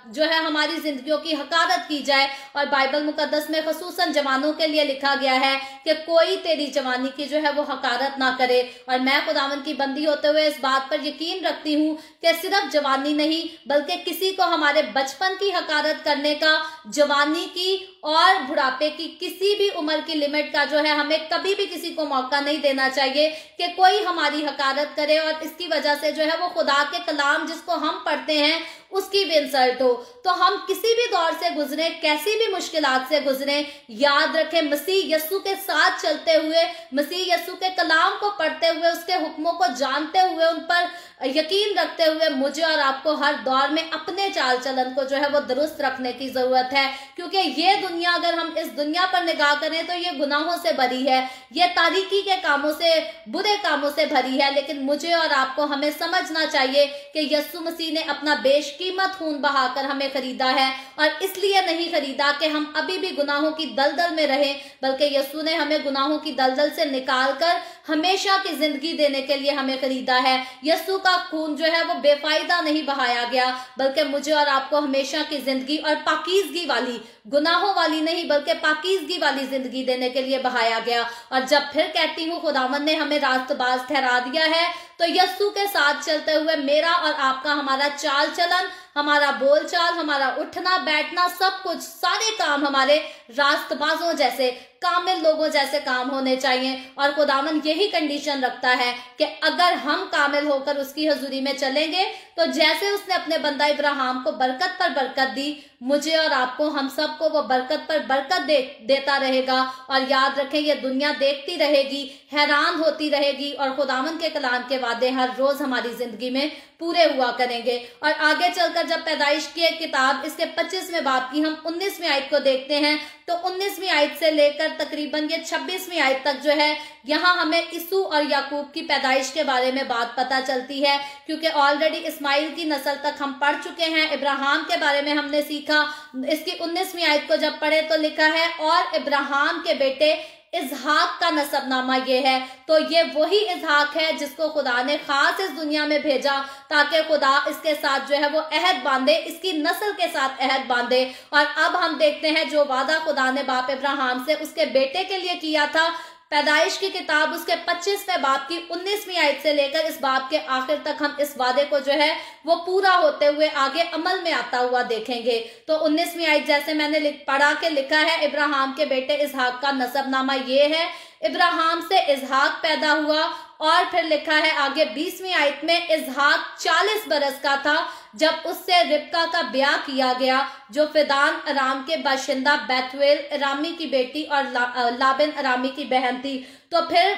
जो है हमारी जिंदगियों की हकारत की जाए। और बाइबल मुकद्दस में खसूसन जवानों के लिए लिखा गया है कि कोई तेरी जवानी की जो है वो हकारत ना करे। और मैं खुदावंद की बंदी होते हुए इस बात पर यकीन रखती हूँ कि सिर्फ जवानी नहीं बल्कि किसी को हमारे बचपन की हकारत करने का, जवानी की और बुढ़ापे की किसी भी उम्र की लिमिट का जो है हमें कभी भी किसी को मौका नहीं देना चाहिए कि कोई हमारी हकारत करे और इसकी वजह से जो है वो खुदा के कलाम जिसको हम पढ़ते हैं उसकी भी इंसल्ट हो। तो हम किसी भी दौर से गुजरे, कैसी भी मुश्किलात से गुजरे, याद रखें मसीह यस्सु के साथ चलते हुए, मसीह यस्सु के कलाम को पढ़ते हुए, उसके हुक्मों को जानते हुए, उन पर यकीन रखते हुए मुझे और आपको हर दौर में अपने चाल चलन को जो है वो दुरुस्त रखने की जरूरत है। क्योंकि ये दुनिया, अगर हम इस दुनिया पर निगाह करें तो ये गुनाहों से भरी है, ये तारीकी के कामों से, बुरे कामों से भरी है। लेकिन मुझे और आपको हमें समझना चाहिए कि यस्सु मसीह ने अपना बेशकीमत खून बहाकर हमें खरीदा है, और इसलिए नहीं खरीदा कि हम अभी भी गुनाहों की दलदल में रहें, बल्कि यस्सु ने हमें गुनाहों की दलदल से निकालकर हमेशा की जिंदगी देने के लिए हमें खरीदा है। यस्सु का खून जो है वो बेफायदा नहीं बहाया गया, बल्कि मुझे और आपको हमेशा की जिंदगी और पाकीज़गी वाली, गुनाहों वाली नहीं बल्कि पाकीज़गी वाली जिंदगी देने के लिए बहाया गया। और जब फिर कहती हूँ खुदावंद ने हमें रास्तबाज ठहरा दिया है, तो यस्सु के साथ चलते हुए मेरा और आपका, हमारा चाल चलन, हमारा बोलचाल, हमारा उठना बैठना, सब कुछ, सारे काम हमारे रास्तबाजों जैसे, कामिल लोगों जैसे काम होने चाहिए। और खुदावंद यही कंडीशन रखता है कि अगर हम कामिल होकर उसकी हजूरी में चलेंगे तो जैसे उसने अपने बंदा इब्राहिम को बरकत पर बरकत दी, मुझे और आपको, हम सबको वो बरकत पर बरकत देता रहेगा। और याद रखें ये दुनिया देखती रहेगी, हैरान होती रहेगी, और खुदावंद के कलाम के वादे हर रोज हमारी जिंदगी में पूरे हुआ करेंगे। और आगे चलकर जब पैदाइश की किताब इसके 25वें बाब की हम 19वीं आयत को देखते हैं, तो 19वीं आयत से लेकर तकरीबन ये 26वीं आयत तक जो है, यहाँ हमें इसू और याकूब की पैदाइश के बारे में बात पता चलती है। क्योंकि ऑलरेडी इस्माइल की नस्ल तक हम पढ़ चुके हैं, इब्राहिम के बारे में हमने सीखा। इसकी 19वीं आयत को जब पढ़े तो लिखा है, और इब्राहिम के बेटे इसहाक का नसबनामा ये है। तो ये वही इसहाक है जिसको खुदा ने खास इस दुनिया में भेजा ताकि खुदा इसके साथ जो है वो अहद बांधे, इसकी नस्ल के साथ अहद बांधे। और अब हम देखते हैं जो वादा खुदा ने बाप इब्राहिम से उसके बेटे के लिए किया था, पैदाइश की किताब उसके 25वें बाब की 19वीं आयत से लेकर इस बाब के आखिर तक हम इस वादे को जो है वो पूरा होते हुए आगे अमल में आता हुआ देखेंगे। तो 19वीं आयत जैसे मैंने पढ़ा के लिखा है, इब्राहिम के बेटे इसहाक का नसबनामा ये है, इब्राहिम से इसहाक पैदा हुआ। और फिर लिखा है आगे 20वीं आयत में, इसहाक 40 बरस का था जब उससे रिबका का ब्याह किया गया, जो फिदान अराम के बाशिंदा बेथुएल अरामी की बेटी और लाबन अरामी की बहन थी। तो फिर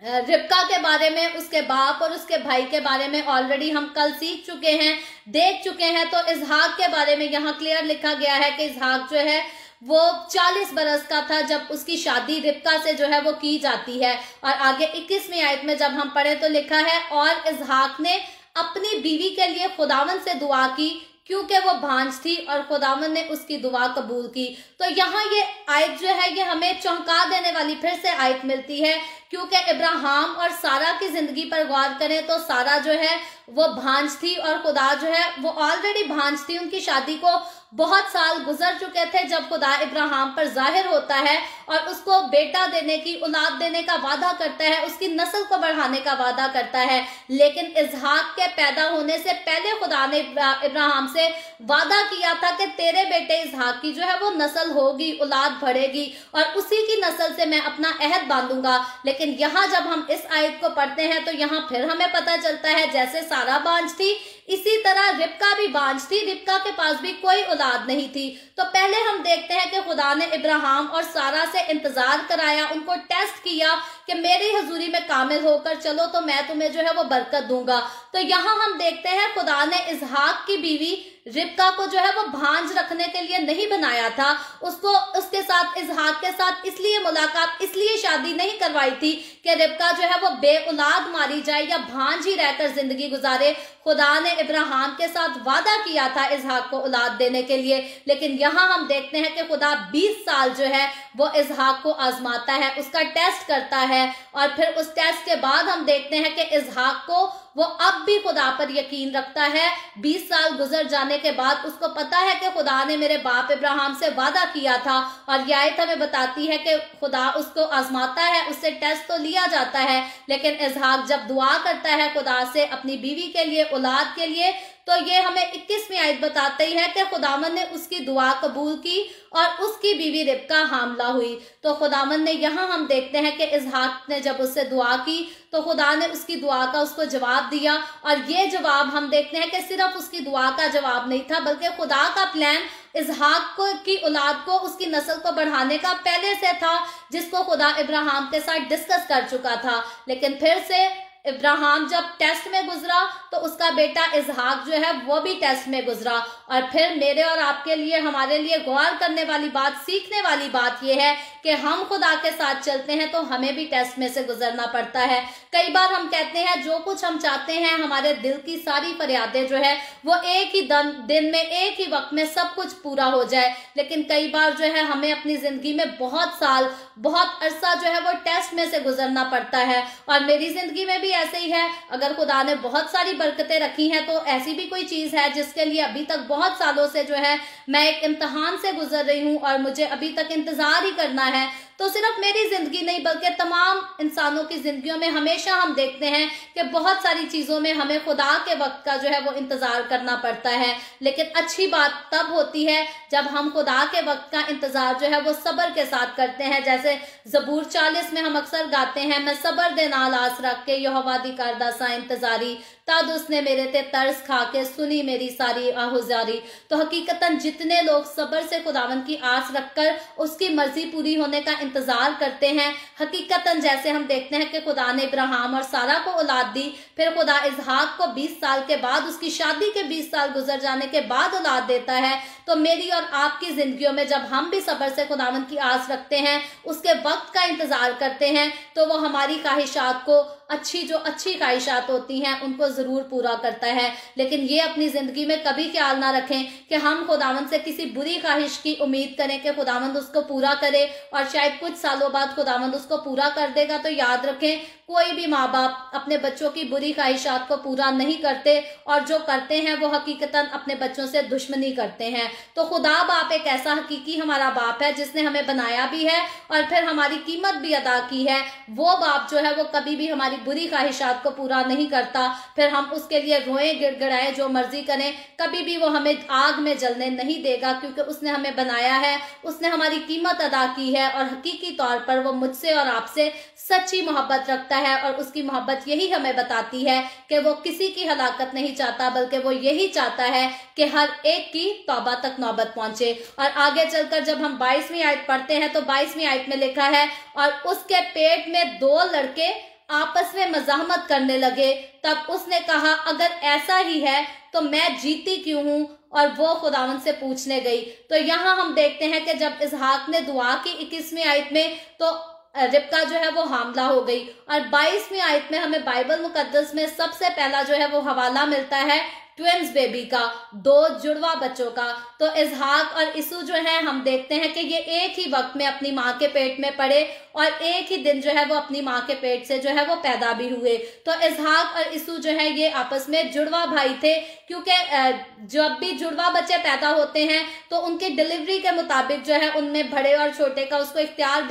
रिबका के बारे में, उसके बाप और उसके भाई के बारे में ऑलरेडी हम कल सीख चुके हैं, देख चुके हैं। तो इसहाक के बारे में यहाँ क्लियर लिखा गया है कि इसहाक जो है वो 40 बरस का था जब उसकी शादी रिबका से जो है वो की जाती है। और आगे 21वीं आयत में जब हम पढ़े तो लिखा है, और इसहाक ने अपनी बीवी के लिए खुदावंद से दुआ की क्योंकि वो भांज थी और खुदावंद ने उसकी दुआ कबूल की। तो यहाँ ये आयत जो है ये हमें चौंका देने वाली फिर से आयत मिलती है, क्योंकि इब्राहिम और सारा की जिंदगी पर गौर करें तो सारा जो है वो भांज थी और खुदा जो है वो ऑलरेडी भांज थी। उनकी शादी को बहुत साल गुजर चुके थे जब खुदा इब्राहिम पर जाहिर होता है और उसको बेटा देने की, औलाद देने का वादा करता है, उसकी नस्ल को बढ़ाने का वादा करता है। लेकिन इसहाक के पैदा होने से पहले खुदा ने इब्राहिम से वादा किया था कि तेरे बेटे इसहाक की जो है वो नस्ल होगी, औलाद बढ़ेगी और उसी की नस्ल से मैं अपना अहद बांधूंगा। लेकिन यहाँ जब हम इस आयत को पढ़ते हैं तो यहाँ फिर हमें पता चलता है जैसे सारा बांझ थी इसी तरह रिबका भी बांझ थी, रिबका के पास भी कोई औलाद नहीं थी। तो पहले हम देखते हैं कि खुदा ने इब्राहिम और सारा से इंतजार कराया, उनको टेस्ट किया कि मेरी हजूरी में कामिल होकर चलो तो मैं तुम्हें जो है वो बरकत दूंगा। तो यहाँ हम देखते हैं खुदा ने इसहाक की बीवी रिबका को जो है वो भांज रखने के लिए नहीं बनाया था, उसको उसके साथ, इसहाक के साथ इसलिए मुलाकात, इसलिए शादी नहीं करवाई थी कि रिबका जो है वो बे औलाद मारी जाए या भांज ही रहकर जिंदगी गुजारे। खुदा ने इब्राहिम के साथ वादा किया था इसहाक को औलाद देने के लिए। लेकिन यहाँ हम देखते हैं कि खुदा 20 साल जो है वो इसहाक को आजमाता है, उसका टेस्ट करता है और फिर उस टेस्ट के बाद हम देखते हैं कि इसहाक को वो अब भी खुदा पर यकीन रखता है। 20 साल गुजर जाने के बाद उसको पता है कि खुदा ने मेरे बाप इब्राहिम से वादा किया था और यह आयत हमें बताती है कि खुदा उसको आजमाता है, उससे टेस्ट तो लिया जाता है। लेकिन इसहाक जब दुआ करता है खुदा से अपनी बीवी के लिए, औलाद के लिए, तो ये हमें 21वीं आयत बताती है कि खुदावंद ने उसकी दुआ कबूल की और उसकी बीवी रिबका हामला हुई। तो खुदावंद ने, यहाँ हम देखते हैं कि इसहाक ने जब उससे दुआ की तो खुदा ने उसकी दुआ का उसको जवाब दिया। और ये जवाब हम देखते हैं कि सिर्फ उसकी दुआ का जवाब नहीं था, बल्कि खुदा का प्लान इसहाक को की औलाद को, उसकी नस्ल को बढ़ाने का पहले से था, जिसको खुदा इब्राहिम के साथ डिस्कस कर चुका था। लेकिन फिर से इब्राहिम जब टेस्ट में गुजरा तो उसका बेटा इसहाक जो है वो भी टेस्ट में गुजरा। और फिर मेरे और आपके लिए, हमारे लिए गौर करने वाली बात, सीखने वाली बात यह है कि हम खुदा के साथ चलते हैं तो हमें भी टेस्ट में से गुजरना पड़ता है। कई बार हम कहते हैं जो कुछ हम चाहते हैं, हमारे दिल की सारी फरियादें जो है वो एक ही दिन में, एक ही वक्त में सब कुछ पूरा हो जाए। लेकिन कई बार जो है हमें अपनी जिंदगी में बहुत साल, बहुत अरसा जो है वो टेस्ट में से गुजरना पड़ता है। और मेरी जिंदगी में भी ऐसे ही है। अगर खुदा ने बहुत सारी बरकतें रखी हैं तो ऐसी भी कोई चीज है जिसके लिए अभी तक बहुत सालों से जो है मैं एक इम्तिहान से गुजर रही हूँ और मुझे अभी तक इंतजार ही करना है। तो सिर्फ मेरी जिंदगी नहीं बल्कि तमाम इंसानों की जिंदगियों में हमेशा हम देखते हैं कि बहुत सारी चीजों में हमें खुदा के वक्त का जो है वो इंतजार करना पड़ता है। लेकिन अच्छी बात तब होती है जब हम खुदा के वक्त का इंतजार जो है वो सब्र के साथ करते हैं। जैसे ज़बूर 40 में हम अक्सर गाते हैं, मैं सब्र दे नाल आस रख के यहोवा दी करदा सा इंतजारी, तद उसने मेरे ते तरस खा के सुनी मेरी सारी आहुजारी। तो हकीकतन जितने लोग सब्र से खुदावन की आस रखकर उसकी मर्जी पूरी होने का इंतजार करते हैं, हकीकतन जैसे हम देखते हैं कि खुदा ने इब्राहिम और सारा को औलाद दी, फिर खुदा इसहाक को 20 साल के बाद, उसकी शादी के 20 साल गुजर जाने के बाद औलाद देता है। तो मेरी और आपकी जिंदगियों में जब हम भी सब्र से खुदावन की आस रखते हैं, उसके वक्त का इंतजार करते हैं, तो वो हमारी ख्वाहिशात को, जो अच्छी ख्वाहिशात होती हैं उनको जरूर पूरा करता है। लेकिन ये अपनी जिंदगी में कभी ख्याल ना रखें कि हम खुदावंद से किसी बुरी ख्वाहिश की उम्मीद करें कि खुदावंद उसको पूरा करे और शायद कुछ सालों बाद खुदावंद उसको पूरा कर देगा। तो याद रखें, कोई भी माँ बाप अपने बच्चों की बुरी ख्वाहिशात को पूरा नहीं करते और जो करते हैं वो हकीकतन अपने बच्चों से दुश्मनी करते हैं। तो खुदा बाप एक ऐसा हकीकी हमारा बाप है जिसने हमें बनाया भी है और फिर हमारी कीमत भी अदा की है। वो बाप जो है वो कभी भी हमारी बुरी ख्वाहिशात को पूरा नहीं करता, फिर हम उसके लिए रोएं, गिड़गिड़ाएं, जो मर्जी करें, कभी भी वो हमें आग में जलने नहीं देगा, क्योंकि उसने हमें बनाया है, उसने हमारी कीमत अदा की है और हकीकी तौर पर वो मुझसे और आपसे सच्ची मोहब्बत रखता है और उसकी मोहब्बत यही हमें बताती है कि वो किसी की हलाकत नहीं चाहता, बल्कि वो यही चाहता है कि हर एक की तौबा तक नौबत पहुंचे। और आगे चलकर जब हम 22वीं आयत पढ़ते हैं तो 22वीं आयत में लिखा है, और उसके पेट में 2 लड़के आपस में मज़ाहमत करने लगे। तब उसने कहा, अगर ऐसा ही है तो मैं जीती क्यों हूं? और वो खुदावंद से पूछने गई। तो यहाँ हम देखते हैं कि जब इसहाक ने दुआ की 21वीं आयत में, तो रिबका जो है वो हामला हो गई। और 22वीं आयत में हमें बाइबल मुकद्दस में सबसे पहला जो है वो हवाला मिलता है ट्विंस बेबी का, 2 जुड़वा बच्चों का। तो इसहाक और इसू जो है हम देखते हैं कि ये एक ही वक्त में अपनी माँ के पेट में पड़े और एक ही दिन जो है वो अपनी माँ के पेट से जो है वो पैदा भी हुए। तो इसहाक और इसू जो है ये आपस में जुड़वा भाई थे, क्योंकि जब भी जुड़वा बच्चे पैदा होते हैं तो उनकी डिलीवरी के मुताबिक जो है उनमें बड़े और छोटे का उसको इख्तियार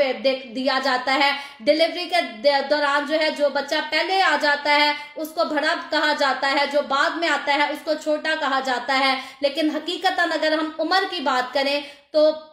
दिया जाता है। डिलीवरी के दौरान जो है जो बच्चा पहले आ जाता है उसको बड़ा कहा जाता है, जो बाद में आता है उसको छोटा कहा जाता है। लेकिन हकीकतन अगर हम उम्र की बात करें तो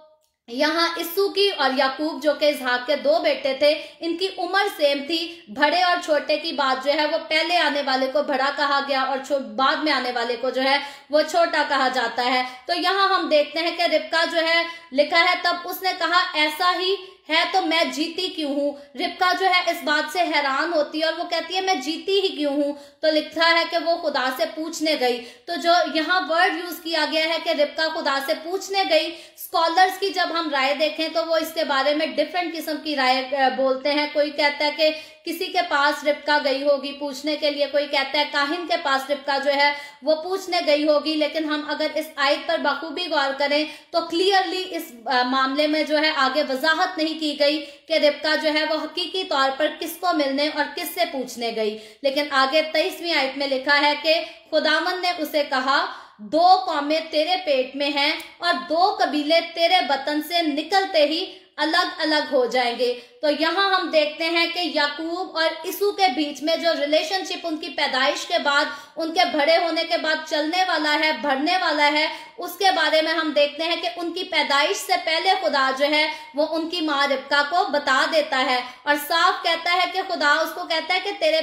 यहाँ इसू की और याकूब जो कि इसहाक के 2 बेटे थे, इनकी उम्र सेम थी। बड़े और छोटे की बात जो है वो पहले आने वाले को बड़ा कहा गया और बाद में आने वाले को जो है वो छोटा कहा जाता है। तो यहाँ हम देखते हैं कि रिबका जो है लिखा है, तब उसने कहा ऐसा ही है तो मैं जीती क्यों हूँ? रिबका जो है इस बात से हैरान होती है और वो कहती है मैं जीती ही क्यों हूँ? तो लिखा है कि वो खुदा से पूछने गई। तो जो यहाँ वर्ड यूज किया गया है कि रिबका खुदा से पूछने गई, स्कॉलर्स की जब हम राय देखें तो वो इसके बारे में डिफरेंट किस्म की राय बोलते हैं। कोई कहता है कि किसी के पास रिबका गई होगी पूछने के लिए, कोई कहता है काहिन के पास रिबका जो है वो पूछने गई होगी। लेकिन हम अगर इस आयत पर बखूबी गौर करें तो क्लियरली इस मामले में जो है आगे वजाहत नहीं की गई कि रिबका जो है वो हकीकी तौर पर किसको मिलने और किससे पूछने गई। लेकिन आगे 23वीं आयत में लिखा है कि खुदावंद ने उसे कहा, 2 कौमें तेरे पेट में हैं और 2 कबीले तेरे बतन से निकलते ही अलग अलग हो जाएंगे। तो यहाँ हम देखते हैं कि याकूब और इसू के बीच में जो रिलेशनशिप उनकी पैदाइश के बाद, उनके बड़े होने के बाद चलने वाला है, बढ़ने वाला है, उसके बारे में हम देखते हैं कि उनकी पैदाइश से पहले खुदा जो है वो उनकी माँ रिबका को बता देता है और साफ कहता है कि खुदा उसको कहता है कि तेरे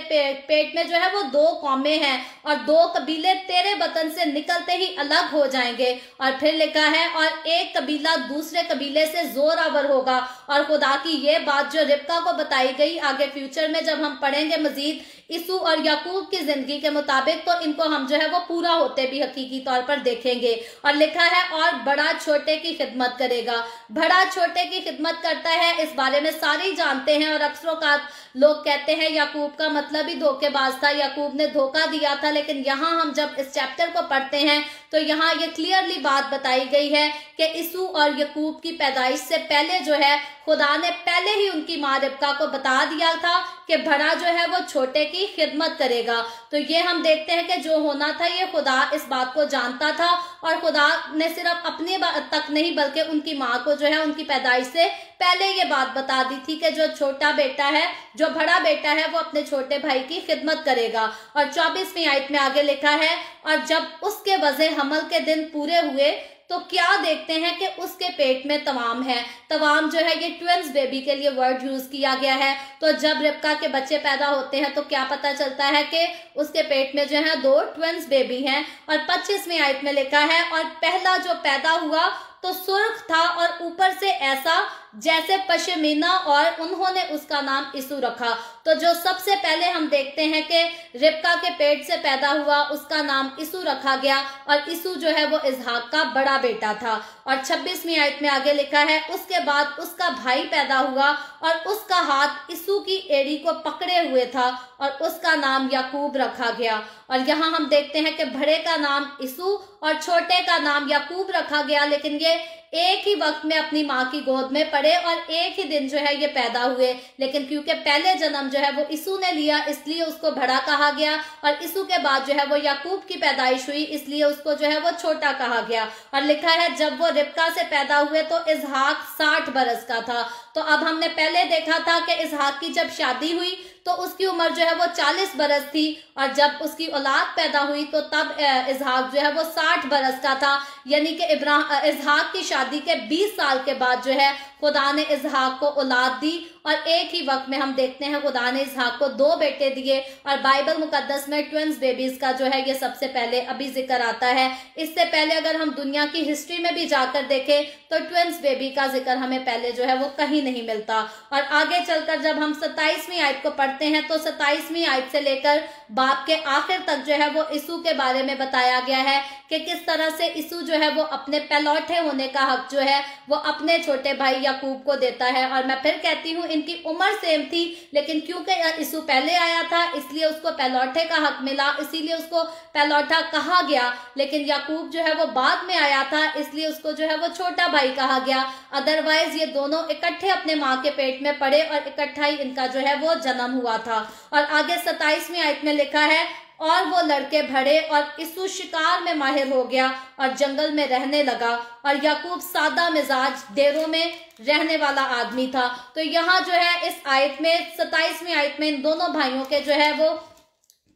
पेट में जो है वो 2 कौमें हैं और 2 कबीले तेरे बतन से निकलते ही अलग हो जाएंगे। और फिर लिखा है, और एक कबीला दूसरे कबीले से जोरावर होगा। और खुदा की ये बात जो रिबका को बताई गई, आगे फ्यूचर में जब हम पढ़ेंगे मजीद इसू और याकूब की जिंदगी के मुताबिक, तो इनको हम जो है वो पूरा होते भी हकीकी तौर पर देखेंगे। और लिखा है, और बड़ा छोटे की खिदमत करेगा। बड़ा छोटे की खिदमत करता है, इस बारे में सारे ही जानते हैं। और अक्सरों का लोग कहते हैं याकूब का मतलब ही धोखेबाज था, याकूब ने धोखा दिया था। लेकिन यहाँ हम जब इस चैप्टर को पढ़ते हैं तो यहाँ ये क्लियरली बात बताई गई है कि इसू और याकूब की पैदाइश से पहले जो है खुदा ने पहले ही उनकी माँ रिबका को बता दिया था कि बड़ा जो है वो छोटे की खिदमत करेगा। तो ये हम देखते हैं कि जो होना था ये खुदा इस बात को जानता था और खुदा ने सिर्फ अपने तक नहीं बल्कि उनकी माँ को जो है उनकी पैदाइश से पहले ये बात बता दी थी कि जो छोटा बेटा है, जो बड़ा बेटा है, वो अपने छोटे भाई की खिदमत करेगा। और 24वीं आयत में आगे लिखा है, और जब उसके वज़े हमल के दिन पूरे हुए तो क्या देखते हैं कि उसके पेट में तवाम है। तवाम जो है ये ट्विंस बेबी के लिए वर्ड यूज किया गया है। तो जब रिबका के बच्चे पैदा होते हैं तो क्या पता चलता है कि उसके पेट में जो है 2 ट्विंस बेबी हैं। और 25वीं आयत में लिखा है, और पहला जो पैदा हुआ तो सुर्ख था और ऊपर से ऐसा जैसे पशमीना, और उन्होंने उसका नाम इसू रखा। तो जो सबसे पहले हम देखते हैं कि रिबका के पेट से पैदा हुआ उसका नाम इसू रखा गया और इसू जो है वो इसहाक का बड़ा बेटा था। और 26वीं आयत में आगे लिखा है, उसके बाद उसका भाई पैदा हुआ और उसका हाथ इसू की एड़ी को पकड़े हुए था और उसका नाम याकूब रखा गया। और यहाँ हम देखते हैं कि बड़े का नाम इसू और छोटे का नाम याकूब रखा गया, लेकिन ये एक ही वक्त में अपनी माँ की गोद में पड़े और एक ही दिन जो है ये पैदा हुए। लेकिन क्योंकि पहले जन्म जो है वो इसू ने लिया, इसलिए उसको बड़ा कहा गया, और इसू के बाद जो है वो याकूब की पैदाइश हुई, इसलिए उसको जो है वो छोटा कहा गया। और लिखा है जब वो रिबका से पैदा हुए तो इसहाक 60 बरस का था। तो अब हमने पहले देखा था कि इसहाक की जब शादी हुई तो उसकी उम्र जो है वो 40 बरस थी, और जब उसकी औलाद पैदा हुई तो तब इसहाक जो है वो 60 बरस का था। यानी कि इसहाक की शादी के 20 साल के बाद जो है खुदा ने इसहाक को औलाद दी, और एक ही वक्त में हम देखते हैं खुदा ने इसहाक को 2 बेटे दिए। और बाइबल मुकद्दस में ट्विंस बेबीज का जो है ये सबसे पहले अभी जिक्र आता है। इससे पहले अगर हम दुनिया की हिस्ट्री में भी जाकर देखें तो ट्विंस बेबी का जिक्र हमें पहले जो है वो कहीं नहीं मिलता। और आगे चलकर जब हम 27वीं आयत को पढ़ते हैं तो 27वीं आयत से लेकर बाब के आखिर तक जो है वो इसू के बारे में बताया गया है कि किस तरह से इसू जो है वो अपने पहलौठे होने का हक जो है वो अपने छोटे भाई याकूब को देता है। और मैं फिर कहती हूँ इनकी उम्र सेम थी, लेकिन क्योंकि इसू पहले आया था इसलिए उसको पहलौठे का हक मिला, इसीलिए उसको पहलौठा कहा गया। लेकिन याकूब जो है वो बाद में आया था, इसलिए उसको जो है वो छोटा भाई कहा गया। अदरवाइज ये दोनों इकट्ठे अपने माँ के पेट में पड़े और इकट्ठा ही इनका जो है वो जन्म हुआ था। और आगे 27वीं आयत में लिखा है और वो लड़के बढ़े और इसू शिकार में माहिर हो गया और जंगल में रहने लगा, और याकूब सादा मिजाज डेरों में रहने वाला आदमी था। तो यहाँ जो है इस आयत में 27वीं आयत में इन दोनों भाइयों के जो है वो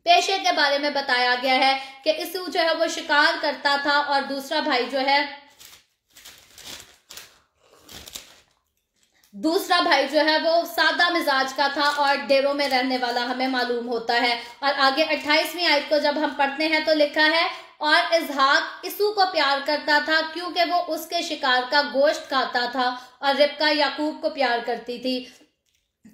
पेशे के बारे में बताया गया है कि इसू जो है वो शिकार करता था और दूसरा भाई जो है वो सादा मिजाज का था और डेरों में रहने वाला हमें मालूम होता है। और आगे 28वीं आयत को जब हम पढ़ते हैं तो लिखा है और इसहाक इसू को प्यार करता था क्योंकि वो उसके शिकार का गोश्त खाता था, और रिबका याकूब को प्यार करती थी।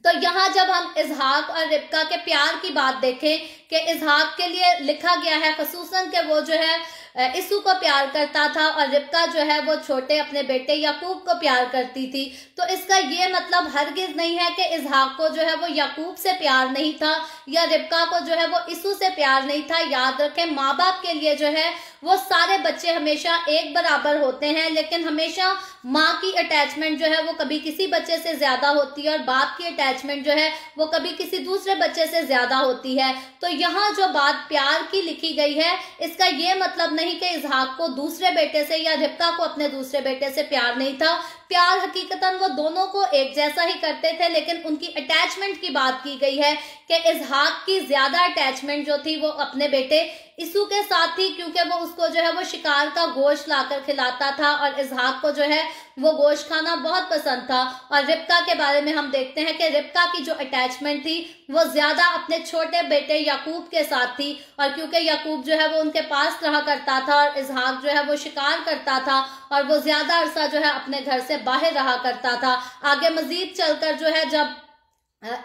तो यहाँ जब हम इसहाक और रिबका के प्यार की बात देखें कि इसहाक के लिए लिखा गया है खसूसन कि वो जो है इसू को प्यार करता था और रिबका जो है वो छोटे अपने बेटे याकूब को प्यार करती थी, तो इसका ये मतलब हरगिज नहीं है कि इसहाक को जो है वो याकूब से प्यार नहीं था या रिबका को जो है वो इसू से प्यार नहीं था। याद रखें माँ बाप के लिए जो है वो सारे बच्चे हमेशा एक बराबर होते हैं, लेकिन हमेशा माँ की अटैचमेंट जो है वो कभी किसी बच्चे से ज्यादा होती है और बाप की अटैचमेंट जो है वो कभी किसी दूसरे बच्चे से ज्यादा होती है। तो यहाँ जो बात प्यार की लिखी गई है इसका ये मतलब नहीं कि इसहाक को दूसरे बेटे से या रिबका को अपने दूसरे बेटे से प्यार नहीं था। प्यार हकीकतन वो दोनों को एक जैसा ही करते थे, लेकिन उनकी अटैचमेंट की बात की गई है कि इसहाक की ज्यादा अटैचमेंट जो थी वो अपने बेटे इसू के साथ थी, क्योंकि वो उसको जो है वो शिकार का गोश्त लाकर खिलाता था और इसहाक को जो है वो गोश्त खाना बहुत पसंद था। और रिबका के बारे में हम देखते हैं कि रिबका की जो अटैचमेंट थी वो ज्यादा अपने छोटे बेटे याकूब के साथ थी, और क्योंकि याकूब जो है वो उनके पास रहा करता था और इसहाक जो है वो शिकार करता था और वो ज्यादा अरसा जो है अपने घर से बाहर रहा करता था। आगे मजीद चलकर जो है जब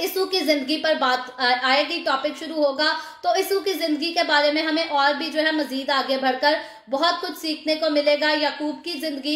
इसू की जिंदगी पर बात आएगी, टॉपिक शुरू होगा, तो इसू की जिंदगी के बारे में हमें और भी जो है मजीद आगे बढ़कर बहुत कुछ सीखने को मिलेगा। याकूब की जिंदगी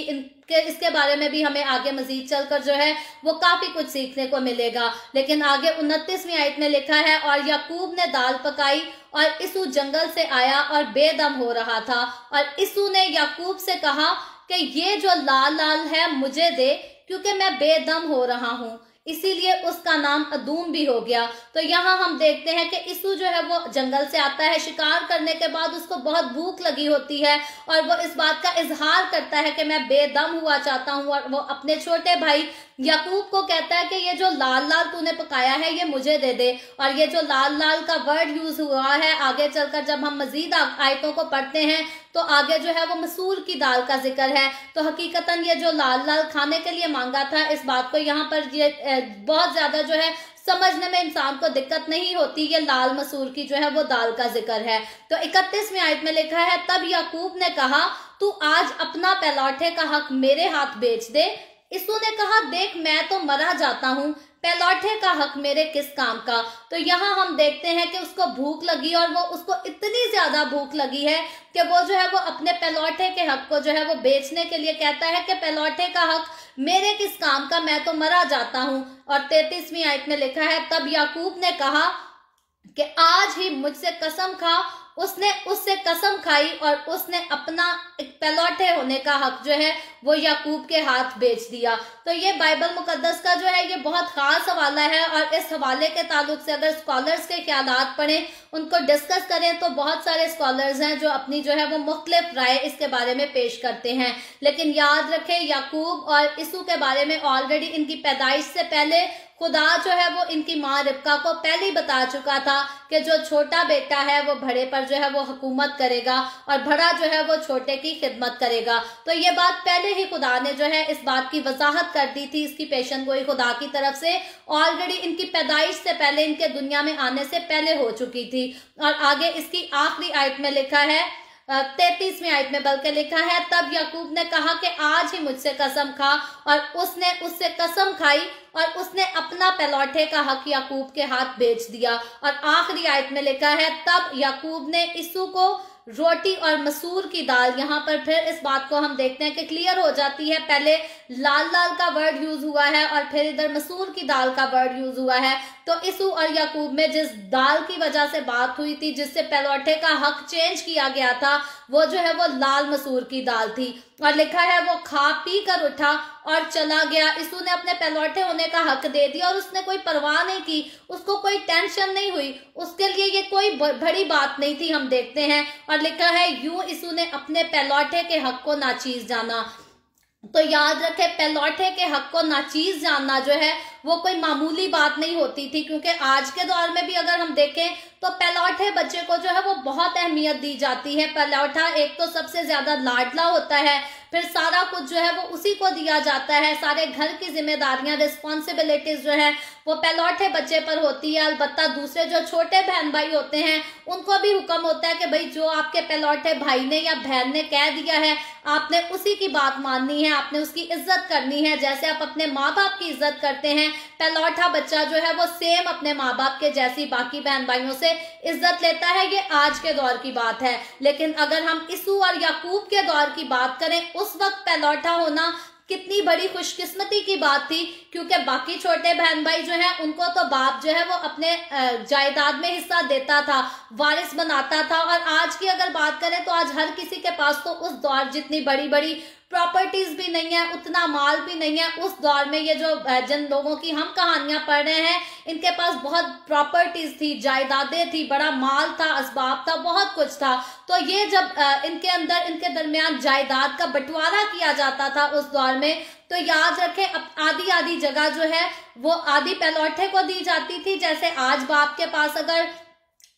इसके बारे में भी हमें आगे मजीद चलकर जो है वो काफी कुछ सीखने को मिलेगा। लेकिन आगे 29वीं आयत में लिखा है और याकूब ने दाल पकाई और इसू जंगल से आया और बेदम हो रहा था, और इसू ने याकूब से कहा कि ये जो लाल लाल है मुझे दे क्योंकि मैं बेदम हो रहा हूँ, इसीलिए उसका नाम अदूम भी हो गया। तो यहाँ हम देखते हैं कि इसू जो है वो जंगल से आता है, शिकार करने के बाद उसको बहुत भूख लगी होती है और वो इस बात का इजहार करता है कि मैं बेदम हुआ चाहता हूँ, और वो अपने छोटे भाई याकूब को कहता है कि ये जो लाल लाल तूने पकाया है ये मुझे दे दे। और ये जो लाल लाल का वर्ड यूज हुआ है आगे चलकर जब हम मजीद आयतों को पढ़ते हैं तो आगे जो है वो मसूर की दाल का जिक्र है। तो हकीकतन ये जो लाल लाल खाने के लिए मांगा था, इस बात को यहाँ पर ये बहुत ज्यादा जो है समझने में इंसान को दिक्कत नहीं होती। ये लाल मसूर की जो है वो दाल का जिक्र है। तो 31वीं आयत में लिखा है तब याकूब ने कहा तू आज अपना पहलौठे का हक मेरे हाथ बेच दे। इसू ने कहा देख मैं तो मरा जाता हूँ, पहलौठे का हक मेरे किस काम का। तो यहाँ हम देखते हैं कि उसको भूख लगी और वो उसको इतनी ज्यादा भूख लगी है कि वो जो है वो अपने पहलौठे के हक को जो है वो बेचने के लिए कहता है कि पहलौठे का हक मेरे किस काम का, मैं तो मरा जाता हूँ। और 33वीं आयत में लिखा है तब याकूब ने कहा कि आज ही मुझसे कसम खा उसने उससे कसम खाई और उसने अपना एक पहलौठे होने का हक जो है वो याकूब के हाथ बेच दिया। तो ये बाइबल मुकद्दस का जो है ये बहुत खास हवाला है और इस हवाले के ताल्लुक से अगर स्कॉलर्स के ख्यालात पढ़ें, उनको डिस्कस करें, तो बहुत सारे स्कॉलर्स हैं जो अपनी जो है वो मुख्तलिफ राय इसके बारे में पेश करते हैं। लेकिन याद रखें, याकूब और इसू के बारे में ऑलरेडी इनकी पैदाइश से पहले खुदा जो है वो इनकी माँ रिबका को पहले ही बता चुका था कि जो छोटा बेटा है वो बड़े पर जो है वो हुकूमत करेगा और बड़ा जो है वो छोटे की खिदमत करेगा। तो ये बात पहले ही खुदा ने जो है इस बात की वजाहत कर दी थी, इसकी पेशन गोई खुदा की तरफ से ऑलरेडी इनकी पैदाइश से पहले, इनके दुनिया में आने से पहले हो चुकी थी। और आगे इसकी आखिरी आयत में लिखा है, 33वीं आयत में बल्कि लिखा है, तब याकूब ने कहा कि आज ही मुझसे कसम खा, और उसने उससे कसम खाई और उसने अपना पहलौठे का हक याकूब के हाथ बेच दिया। और आखिरी आयत में लिखा है, तब याकूब ने इसू को रोटी और मसूर की दाल, यहाँ पर फिर इस बात को हम देखते हैं कि क्लियर हो जाती है, पहले लाल लाल का वर्ड यूज हुआ है और फिर इधर मसूर की दाल का वर्ड यूज हुआ है। तो इसू और याकूब में जिस दाल की वजह से बात हुई थी, जिससे पहलौठे का हक चेंज किया गया था, वो जो है वो लाल मसूर की दाल थी। और लिखा है, वो खा पी कर उठा और चला गया। इसू ने अपने पहलौठे होने का हक दे दिया और उसने कोई परवाह नहीं की, उसको कोई टेंशन नहीं हुई, उसके लिए ये कोई बड़ी बात नहीं थी, हम देखते हैं। और लिखा है, यूं इसू ने अपने पहलौठे के हक को नाचीज जाना। तो याद रखे, पहलौठे के हक को नाचीज जानना जो है वो कोई मामूली बात नहीं होती थी, क्योंकि आज के दौर में भी अगर हम देखें तो पहलौठे बच्चे को जो है वो बहुत अहमियत दी जाती है। पहलौठा एक तो सबसे ज्यादा लाडला होता है, फिर सारा कुछ जो है वो उसी को दिया जाता है, सारे घर की जिम्मेदारियां, रिस्पॉन्सिबिलिटीज जो है वो पहलौठे बच्चे पर होती है। अलबत्ता दूसरे जो छोटे बहन भाई होते हैं उनको भी हुक्म होता है कि भाई जो आपके पहलौठे भाई ने या बहन ने कह दिया है आपने उसी की बात माननी है, आपने उसकी इज्जत करनी है। जैसे आप अपने माँ बाप की इज्जत करते हैं, पहलौठा बच्चा जो है वो सेम अपने माँ बाप के जैसी बाकी बहन भाइयों से इज्जत लेता है। ये आज के दौर की बात है। लेकिन अगर हम इसू और याकूब के दौर की बात करें, उस वक्त पहलौठा होना कितनी बड़ी खुशकिस्मती की बात थी, क्योंकि बाकी छोटे बहन भाई जो है उनको तो बाप जो है वो अपने जायदाद में हिस्सा देता था, वारिस बनाता था। और आज की अगर बात करें तो आज हर किसी के पास तो उस दौर जितनी बड़ी बड़ी प्रॉपर्टीज भी नहीं है, उतना माल भी नहीं है। उस दौर में ये जो जिन लोगों की हम कहानियां पढ़ रहे हैं, इनके पास बहुत प्रॉपर्टीज थी, जायदादें थी, बड़ा माल था, असबाब था, बहुत कुछ था। तो ये जब इनके अंदर, इनके दरमियान जायदाद का बंटवारा किया जाता था उस दौर में, तो याद रखें आधी आधी जगह जो है वो आधी पहलौठे को दी जाती थी। जैसे आज बाप के पास अगर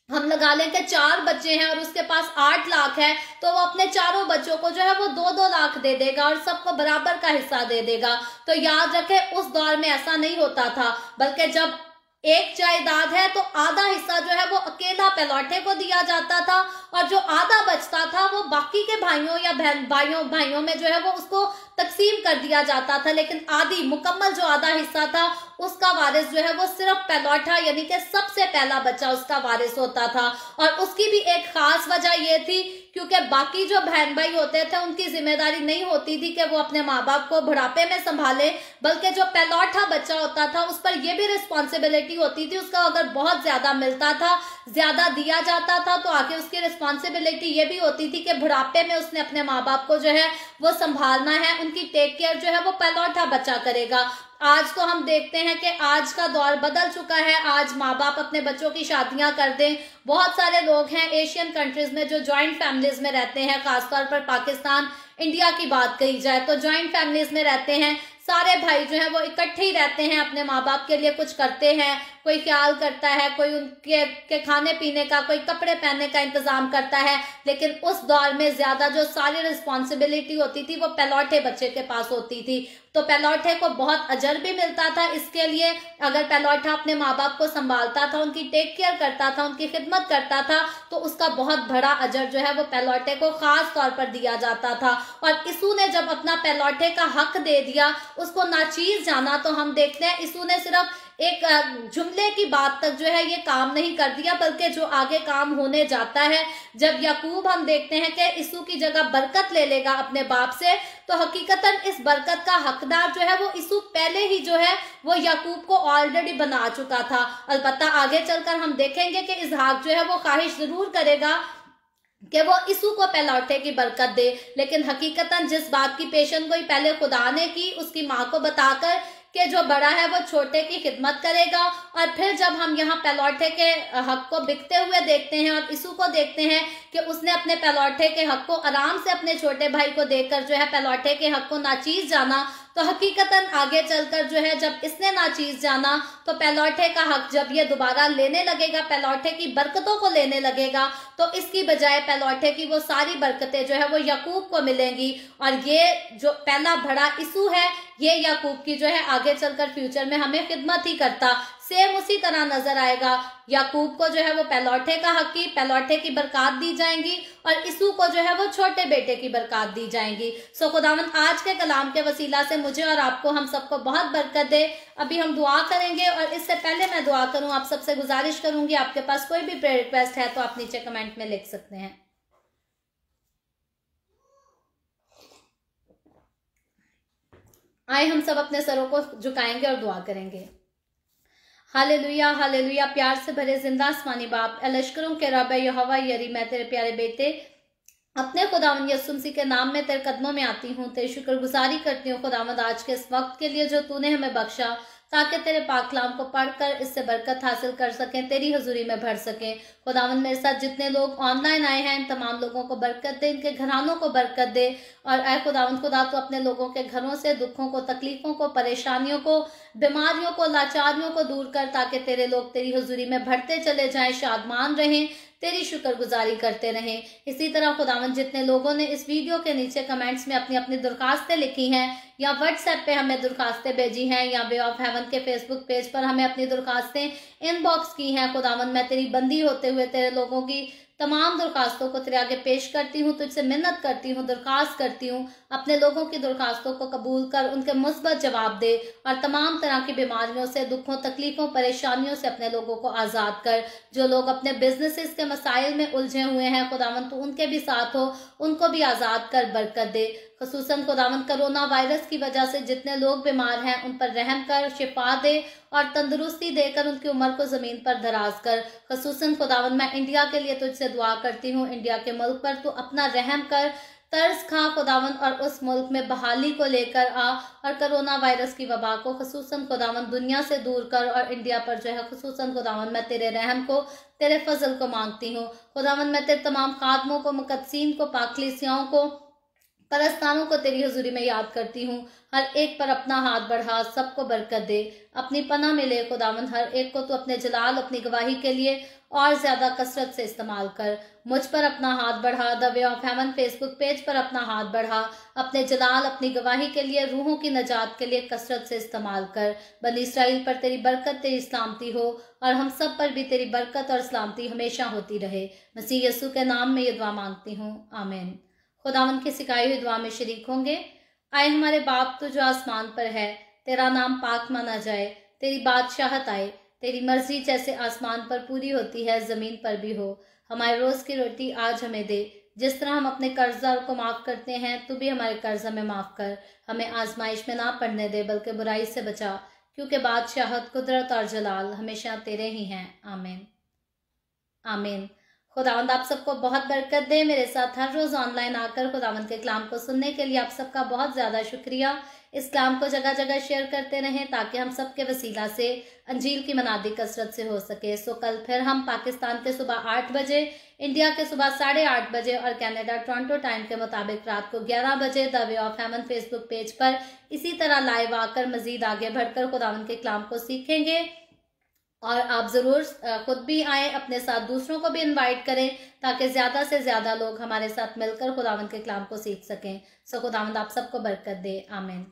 हम लगा लें कि 4 बच्चे हैं और उसके पास 8 लाख है, तो वो अपने चारों बच्चों को जो है वो 2-2 लाख दे देगा और सबको बराबर का हिस्सा दे देगा। तो याद रखें उस दौर में ऐसा नहीं होता था, बल्कि जब एक जायदाद है तो आधा हिस्सा जो है वो अकेला पहलौठे को दिया जाता था और जो आधा बचता था वो बाकी के भाइयों या बहन भाइयों में जो है वो उसको तकसीम कर दिया जाता था। लेकिन आधी मुकम्मल जो आधा हिस्सा था उसका वारिस जो है वो सिर्फ पहलौठा यानी कि सबसे पहला बच्चा उसका वारिस होता था। और उसकी भी एक खास वजह ये थी क्योंकि बाकी जो बहन भाई होते थे उनकी जिम्मेदारी नहीं होती थी कि वो अपने माँ बाप को बुढ़ापे में संभाले, बल्कि जो पहलौठा बच्चा होता था उस पर यह भी रिस्पॉन्सिबिलिटी होती थी, उसका अगर बहुत ज्यादा मिलता था, ज्यादा दिया जाता था, तो आगे उसकी रिस्पॉन्सिबिलिटी ये भी होती थी कि बुढ़ापे में उसने अपने माँ बाप को जो है वो संभालना है, उनकी टेक केयर जो है वो पहलौठा बच्चा करेगा। आज तो हम देखते हैं कि आज का दौर बदल चुका है। आज माँ बाप अपने बच्चों की शादियां कर दें। बहुत सारे लोग हैं एशियन कंट्रीज में जो जॉइंट फैमिलीज में रहते हैं, खासतौर पर पाकिस्तान, इंडिया की बात कही जाए तो जॉइंट फैमिलीज में रहते हैं। सारे भाई जो है वो इकट्ठे ही रहते हैं, अपने माँ बाप के लिए कुछ करते हैं, कोई ख्याल करता है, कोई उनके खाने पीने का, कोई कपड़े पहनने का इंतजाम करता है। लेकिन उस दौर में ज्यादा जो सारी रिस्पॉन्सिबिलिटी होती थी वो पहलौठे बच्चे के पास होती थी। तो पहलौठे को बहुत अजर भी मिलता था इसके लिए, अगर पहलौठा अपने माँ बाप को संभालता था, उनकी टेक केयर करता था, उनकी खिदमत करता था, तो उसका बहुत बड़ा अजर जो है वो पहलौठे को खास तौर पर दिया जाता था। और इसू ने जब अपना पहलौठे का हक दे दिया, उसको नाचीज जाना, तो हम देखते हैं इसू ने सिर्फ एक जुमले की बात तक जो है ये काम नहीं कर दिया, बल्कि जो आगे काम होने जाता है, जब याकूब हम देखते हैं कि इसू की जगह बरकत ले लेगा अपने बाप से, तो हकीकतन इस बरकत का हकदार जो है वो इसू पहले ही जो है वो याकूब को ऑलरेडी बना चुका था। अलबत्ता आगे चलकर हम देखेंगे कि इसहाक जो है वो ख्वाहिश जरूर करेगा कि वो इसू को पहलौठे की बरकत दे। लेकिन हकीकतन जिस बात की पेशन गोई पहले खुदा ने की, उसकी माँ को बताकर कि जो बड़ा है वो छोटे की खिदमत करेगा, और फिर जब हम यहाँ पहलौठे के हक को बिकते हुए देखते हैं और इसू को देखते हैं कि उसने अपने पहलौठे के हक को आराम से अपने छोटे भाई को देकर जो है पहलौठे के हक को नाचीज जाना, तो हकीकतन आगे चलकर जो है जब इसने नाचीज जाना तो पहलौठे का हक जब ये दोबारा लेने लगेगा, पहलौठे की बरकतों को लेने लगेगा, तो इसकी बजाय पहलौठे की वो सारी बरकतें जो है वो याकूब को मिलेंगी। और ये जो पहला बड़ा इसू है, ये याकूब की जो है आगे चलकर फ्यूचर में हमें खिदमत ही करता। सेम उसी तरह नजर आएगा, याकूब को जो है वो पहलौठे का हक की, पहलौठे की बरकत दी जाएंगी, और इसू को जो है वो छोटे बेटे की बरकत दी जाएंगी। सो खुदावंद आज के कलाम के वसीला से मुझे और आपको, हम सबको बहुत बरकत दे। अभी हम दुआ करेंगे, और इससे पहले मैं दुआ करूं, आप सबसे गुजारिश करूंगी, आपके पास कोई भी प्रेयर रिक्वेस्ट है तो आप नीचे कमेंट में लिख सकते हैं। आए हम सब अपने सरों को झुकाएंगे और दुआ करेंगे। Hallelujah hallelujah. प्यार से भरे जिंदा आसमानी बाप, लश्करों के रब यहोवा यरी, मैं तेरे प्यारे बेटे अपने खुदावंद यीशु मसीह के नाम में तेरे कदमों में आती हूँ, तेरी शुक्रगुजारी करती हूँ खुदावंद आज के इस वक्त के लिए जो तूने हमें बख्शा, ताकि तेरे पाक कलाम को पढ़कर इससे बरकत हासिल कर सकें, तेरी हजूरी में भर सकें। खुदावंद मेरे साथ जितने लोग ऑनलाइन आए हैं, इन तमाम लोगों को बरकत दे, इनके घरानों को बरकत दे, और ऐ खुदावंद खुदा तो अपने लोगों के घरों से दुखों को, तकलीफों को, परेशानियों को, बीमारियों को, लाचारियों को दूर कर, ताकि तेरे लोग तेरी हजूरी में बढ़ते चले जाएं, शादमान रहें, तेरी शुक्रगुजारी करते रहें। इसी तरह खुदावंद जितने लोगों ने इस वीडियो के नीचे कमेंट्स में अपनी अपनी दरखास्तें लिखी हैं, या व्हाट्सएप पे हमें दरखास्तें भेजी हैं, या वे ऑफ हेवन के फेसबुक पेज पर हमें अपनी दरखास्तें इनबॉक्स की हैं, खुदावंद मैं तेरी बंदी होते हुए तेरे लोगों की तमाम दरखास्तों को तेरे आगे पेश करती हूँ, तुझसे मिन्नत करती हूँ, दरखास्त करती हूँ, अपने लोगों की दरखास्तों को कबूल कर, उनके मुस्बत जवाब दे, और तमाम तरह की बीमारियों से, दुखों, तकलीफों, परेशानियों से अपने लोगों को आज़ाद कर। जो लोग अपने बिजनेसेस के मसाइल में उलझे हुए हैं खुदावंद तू उनके भी साथ हो, उनको भी आज़ाद कर, बरकत दे। खसूसन खुदावंद कोरोना वायरस की वजह से जितने लोग बीमार हैं उन पर रहम कर, शिफा दे और तंदुरुस्ती देकर उनकी उम्र को जमीन पर दराज कर। खसूसन खुदावंद मैं इंडिया के लिए तुझसे दुआ करती हूँ, इंडिया के मुल्क पर तू अपना रहम कर, तर्ज खा खुदावंद, और उस मुल्क में बहाली को लेकर आ, और कोरोना वायरस की वबा को खसूसन खुदावंद दुनिया से दूर कर, और इंडिया पर जो है खसूसन खुदावंद मैं तेरे रहम को, तेरे फजल को मांगती हूँ। खुदावंद मैं तेरे तमाम खादमों को, मुकद्दसीन को, पाकलीसियाओं को, परस्तानों को तेरी हजूरी में याद करती हूँ। हर एक पर अपना हाथ बढ़ा, सबको बरकत दे, अपनी पनाह में ले खुदावंद, हर एक को तू अपने जलाल, अपनी गवाही के लिए और ज्यादा कसरत से इस्तेमाल कर। मुझ पर अपना हाथ बढ़ा, the way of haven Facebook page पर अपना हाथ बढ़ा, अपने जलाल, अपनी गवाही के लिए, रूहों की नजात के लिए कसरत से इस्तेमाल कर। बनी इसराइल पर तेरी बरकत, तेरी सलामती हो, और हम सब पर भी तेरी बरकत और सलामती हमेशा होती रहे। मसीह यीशु के नाम में ये दुआ मांगती हूँ, आमीन। खुदावंद की सिखाई हुई दुआ में शरीक होंगे। आए हमारे बाप तू जो आसमान पर है, तेरा नाम पाक माना जाए, तेरी बादशाहत आए, तेरी मर्जी जैसे आसमान पर पूरी होती है जमीन पर भी हो। हमारे रोज की रोटी आज हमें दे, जिस तरह हम अपने कर्जदार को माफ करते हैं, तू भी हमारे कर्ज हमें माफ कर। हमें आजमाइश में ना पड़ने दे, बल्कि बुराई से बचा, क्योंकि बादशाहत, कुदरत और जलाल हमेशा तेरे ही हैं, आमीन आमीन। खुदावंद आप सबको बहुत बरकत दे। मेरे साथ हर रोज ऑनलाइन आकर खुदावंद के कलाम को सुनने के लिए आप सबका बहुत ज्यादा शुक्रिया। इस कलाम को जगह जगह शेयर करते रहें, ताकि हम सबके वसीला से अंजील की मनादी कसरत से हो सके। सो कल फिर हम पाकिस्तान के सुबह 8 बजे, इंडिया के सुबह 8:30 बजे, और कनाडा टोरंटो टाइम के मुताबिक रात को 11 बजे the way of haven Facebook page पर इसी तरह लाइव आकर मजीद आगे बढ़कर खुदावंद के कलाम को सीखेंगे। और आप ज़रूर खुद भी आएँ, अपने साथ दूसरों को भी इनवाइट करें, ताकि ज़्यादा से ज़्यादा लोग हमारे साथ मिलकर खुदावंद के कलाम को सीख सकें। सो खुदावंद आप सबको बरकत दे, आमीन।